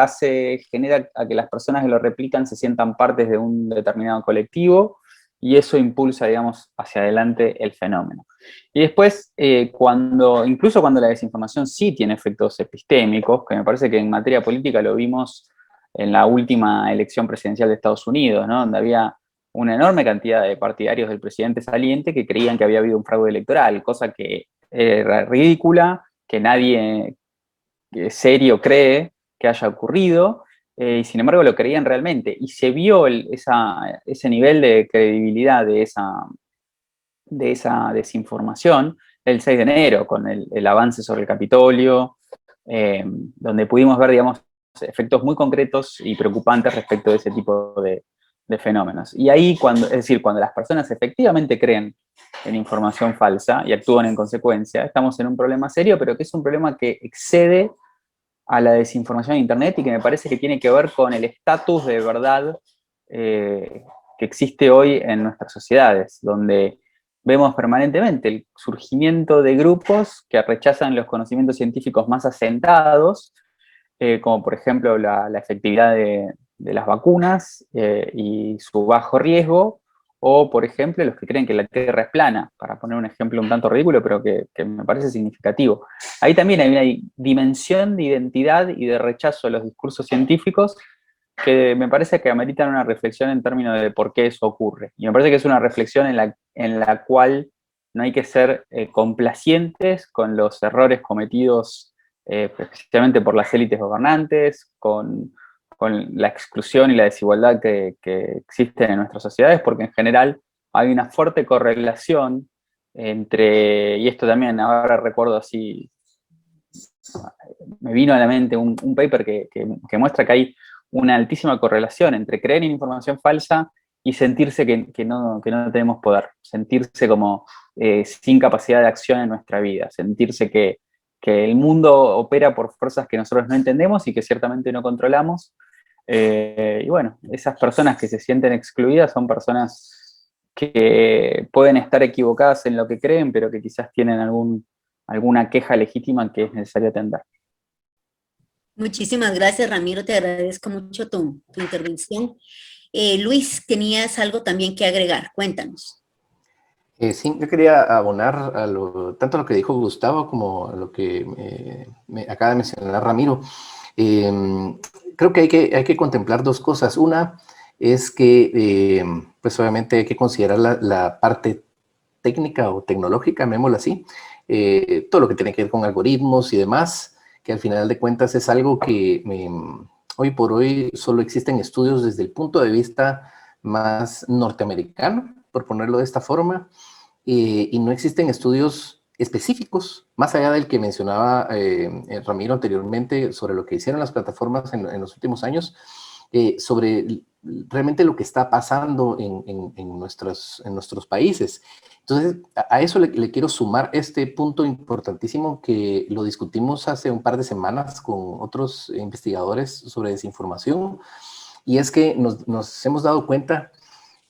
genera a que las personas que lo replican se sientan partes de un determinado colectivo y eso impulsa, digamos, hacia adelante el fenómeno. Y después, incluso cuando la desinformación sí tiene efectos epistémicos, que me parece que en materia política lo vimos en la última elección presidencial de Estados Unidos, ¿no? Donde había una enorme cantidad de partidarios del presidente saliente que creían que había habido un fraude electoral, cosa que era ridícula, que nadie serio cree que haya ocurrido, y sin embargo lo creían realmente. Y se vio ese nivel de credibilidad de esa desinformación el 6 de enero, con el avance sobre el Capitolio, donde pudimos ver, digamos, efectos muy concretos y preocupantes respecto de ese tipo de fenómenos. Y ahí, cuando las personas efectivamente creen en información falsa y actúan en consecuencia, estamos en un problema serio, pero que es un problema que excede a la desinformación en Internet y que me parece que tiene que ver con el estatus de verdad que existe hoy en nuestras sociedades, donde vemos permanentemente el surgimiento de grupos que rechazan los conocimientos científicos más asentados, como por ejemplo la efectividad de las vacunas y su bajo riesgo, o por ejemplo los que creen que la Tierra es plana, para poner un ejemplo un tanto ridículo, pero que me parece significativo. Ahí también hay una dimensión de identidad y de rechazo a los discursos científicos que me parece que ameritan una reflexión en términos de por qué eso ocurre. Y me parece que es una reflexión en la cual no hay que ser complacientes con los errores cometidos especialmente por las élites gobernantes, con la exclusión y la desigualdad que existen en nuestras sociedades, porque en general hay una fuerte correlación entre, y esto también ahora recuerdo así, me vino a la mente un paper que muestra que hay una altísima correlación entre creer en información falsa y sentirse que no tenemos poder, sentirse como sin capacidad de acción en nuestra vida, sentirse que el mundo opera por fuerzas que nosotros no entendemos y que ciertamente no controlamos. Y bueno, esas personas que se sienten excluidas son personas que pueden estar equivocadas en lo que creen, pero que quizás tienen alguna queja legítima que es necesario atender. Muchísimas gracias, Ramiro, te agradezco mucho tu intervención. Luis, tenías algo también que agregar, cuéntanos. Sí, yo quería abonar tanto a lo que dijo Gustavo como a lo que me acaba de mencionar Ramiro. Creo que hay que contemplar dos cosas. Una es que, pues obviamente hay que considerar la parte técnica o tecnológica, llamémoslo así, todo lo que tiene que ver con algoritmos y demás, que al final de cuentas es algo que hoy por hoy solo existen estudios desde el punto de vista más norteamericano, por ponerlo de esta forma, y no existen estudios específicos, más allá del que mencionaba Ramiro anteriormente, sobre lo que hicieron las plataformas en los últimos años, sobre realmente lo que está pasando en nuestros países. Entonces, a eso le quiero sumar este punto importantísimo que lo discutimos hace un par de semanas con otros investigadores sobre desinformación, y es que nos hemos dado cuenta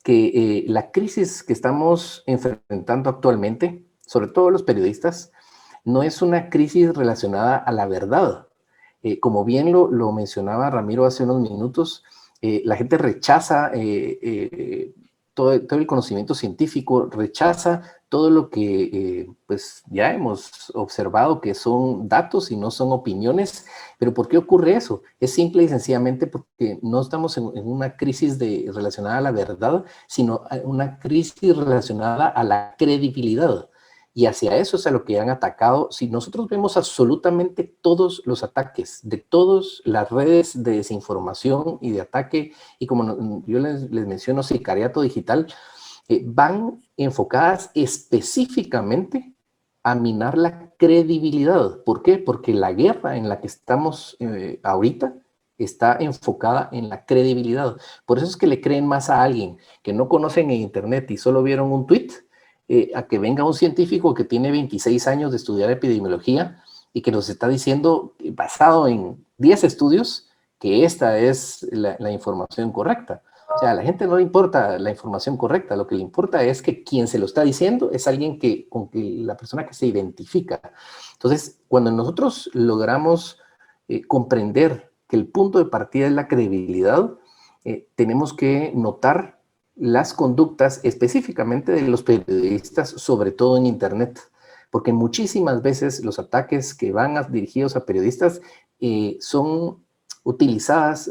que la crisis que estamos enfrentando actualmente, sobre todo los periodistas, no es una crisis relacionada a la verdad. Como bien lo mencionaba Ramiro hace unos minutos, la gente rechaza todo el conocimiento científico, rechaza todo lo que pues ya hemos observado que son datos y no son opiniones. ¿Pero por qué ocurre eso? Es simple y sencillamente porque no estamos en una crisis relacionada a la verdad, sino una crisis relacionada a la credibilidad. Y hacia eso es a lo que han atacado. Si nosotros vemos absolutamente todos los ataques de todas las redes de desinformación y de ataque, y como yo les menciono, sicariato digital, van enfocadas específicamente a minar la credibilidad. ¿Por qué? Porque la guerra en la que estamos ahorita está enfocada en la credibilidad. Por eso es que le creen más a alguien que no conocen en internet y solo vieron un tweet, a que venga un científico que tiene 26 años de estudiar epidemiología y que nos está diciendo, basado en 10 estudios, que esta es la información correcta. O sea, a la gente no le importa la información correcta, lo que le importa es que quien se lo está diciendo es alguien con la persona que se identifica. Entonces, cuando nosotros logramos comprender que el punto de partida es la credibilidad, tenemos que notar las conductas específicamente de los periodistas, sobre todo en Internet, porque muchísimas veces los ataques que van dirigidos a periodistas son utilizadas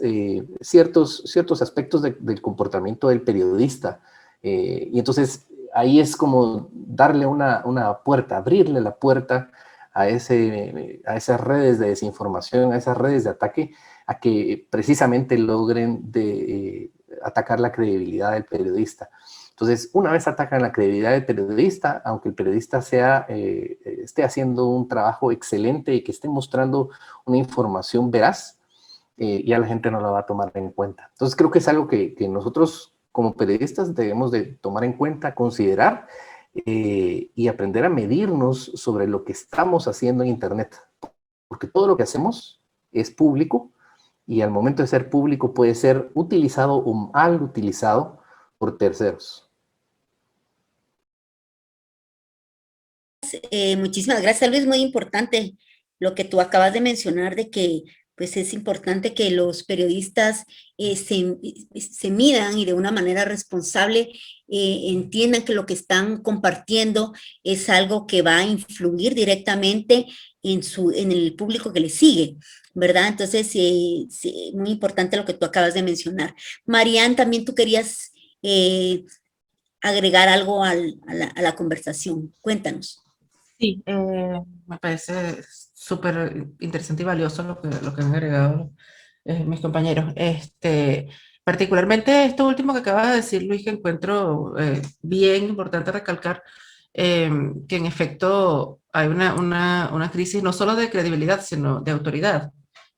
ciertos aspectos del comportamiento del periodista. Y entonces ahí es como darle una puerta, abrirle la puerta a esas redes de desinformación, a esas redes de ataque, a que precisamente logren atacar la credibilidad del periodista. Entonces, una vez atacan la credibilidad del periodista, aunque el periodista esté haciendo un trabajo excelente y que esté mostrando una información veraz, ya la gente no la va a tomar en cuenta. Entonces, creo que es algo que nosotros como periodistas debemos de tomar en cuenta, considerar y aprender a medirnos sobre lo que estamos haciendo en Internet. Porque todo lo que hacemos es público y al momento de ser público puede ser utilizado o mal utilizado por terceros. Muchísimas gracias, Luis. Muy importante lo que tú acabas de mencionar, de que pues es importante que los periodistas se midan y de una manera responsable entiendan que lo que están compartiendo es algo que va a influir directamente en el público que les sigue, ¿verdad? Entonces, muy importante lo que tú acabas de mencionar. Marian, también tú querías agregar algo a la conversación. Cuéntanos. Sí, me parece súper interesante y valioso lo que han agregado mis compañeros. Particularmente esto último que acaba de decir Luis, que encuentro bien importante recalcar, que en efecto hay una crisis no solo de credibilidad, sino de autoridad.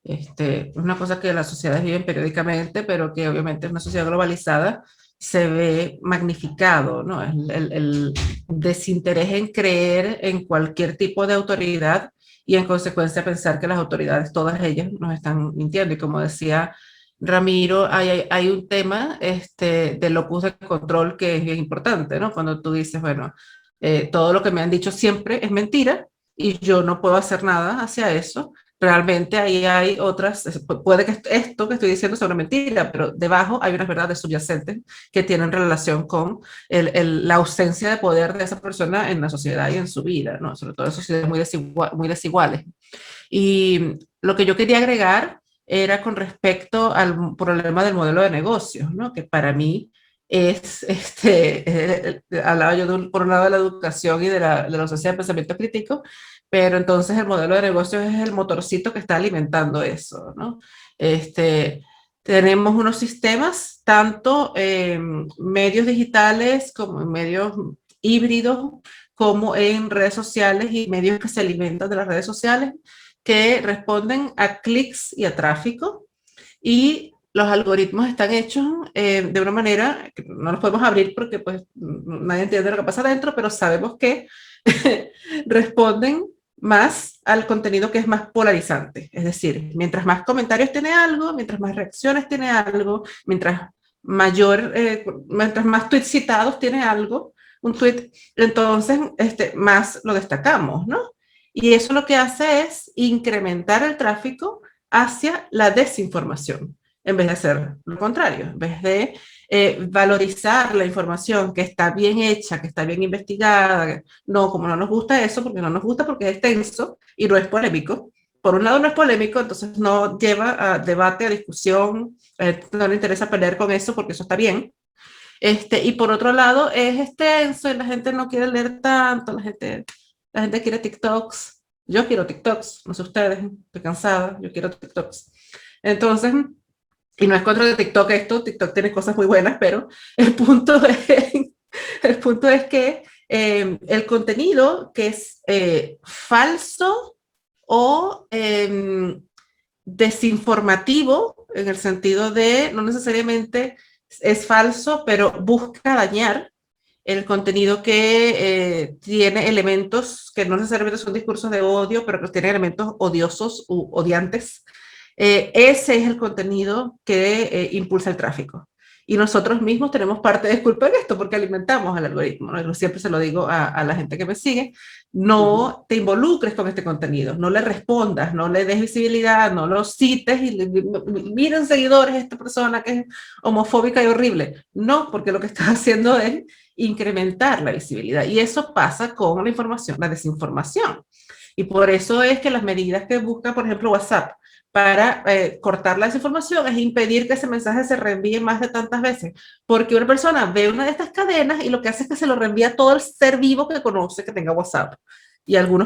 Es una cosa que las sociedades viven periódicamente, pero que obviamente en una sociedad globalizada se ve magnificado, ¿no? El desinterés en creer en cualquier tipo de autoridad y en consecuencia pensar que las autoridades, todas ellas, nos están mintiendo. Y como decía Ramiro, hay un tema de locus de control que es bien importante, ¿no? Cuando tú dices, bueno, todo lo que me han dicho siempre es mentira y yo no puedo hacer nada hacia eso. Realmente ahí hay otras, puede que esto que estoy diciendo sea una mentira, pero debajo hay unas verdades subyacentes que tienen relación con la ausencia de poder de esa persona en la sociedad y en su vida, ¿no? Sobre todo en sociedades muy desiguales. Y lo que yo quería agregar era con respecto al problema del modelo de negocios, ¿no? Que para mí es, hablaba yo por un lado de la educación y de la sociedad de pensamiento crítico, pero entonces el modelo de negocios es el motorcito que está alimentando eso, ¿no? Tenemos unos sistemas, tanto en medios digitales como en medios híbridos, como en redes sociales y medios que se alimentan de las redes sociales, que responden a clics y a tráfico, y los algoritmos están hechos de una manera que no los podemos abrir porque pues nadie entiende lo que pasa adentro, pero sabemos que responden más al contenido que es más polarizante. Es decir, mientras más comentarios tiene algo, mientras más reacciones tiene algo, mientras más tweets citados tiene algo, un tweet, entonces más lo destacamos, ¿no? Y eso lo que hace es incrementar el tráfico hacia la desinformación, en vez de hacer lo contrario, en vez de valorizar la información que está bien hecha, que está bien investigada. No, como no nos gusta eso, porque no nos gusta porque es extenso y no es polémico. Por un lado no es polémico, entonces no lleva a debate, a discusión, no le interesa pelear con eso porque eso está bien. Y por otro lado es extenso y la gente no quiere leer tanto, la gente quiere TikToks. Yo quiero TikToks, no sé ustedes, estoy cansada, yo quiero TikToks. Entonces, y no es contra de TikTok esto, TikTok tiene cosas muy buenas, pero el punto El punto es que el contenido que es falso o desinformativo, en el sentido de no necesariamente es falso, pero busca dañar, el contenido que tiene elementos que no necesariamente son discursos de odio, pero que tiene elementos odiosos u odiantes, ese es el contenido que impulsa el tráfico. Y nosotros mismos tenemos parte de culpa en esto porque alimentamos el algoritmo, ¿no? Yo siempre se lo digo a la gente que me sigue, no te involucres con este contenido, no le respondas, no le des visibilidad, no lo cites y miren seguidores esta persona que es homofóbica y horrible. No, porque lo que estás haciendo es incrementar la visibilidad. Y eso pasa con la información, la desinformación. Y por eso es que las medidas que busca, por ejemplo, WhatsApp, para cortar la desinformación es impedir que ese mensaje se reenvíe más de tantas veces, porque una persona ve una de estas cadenas y lo que hace es que se lo reenvía a todo el ser vivo que conoce que tenga WhatsApp, y algunos que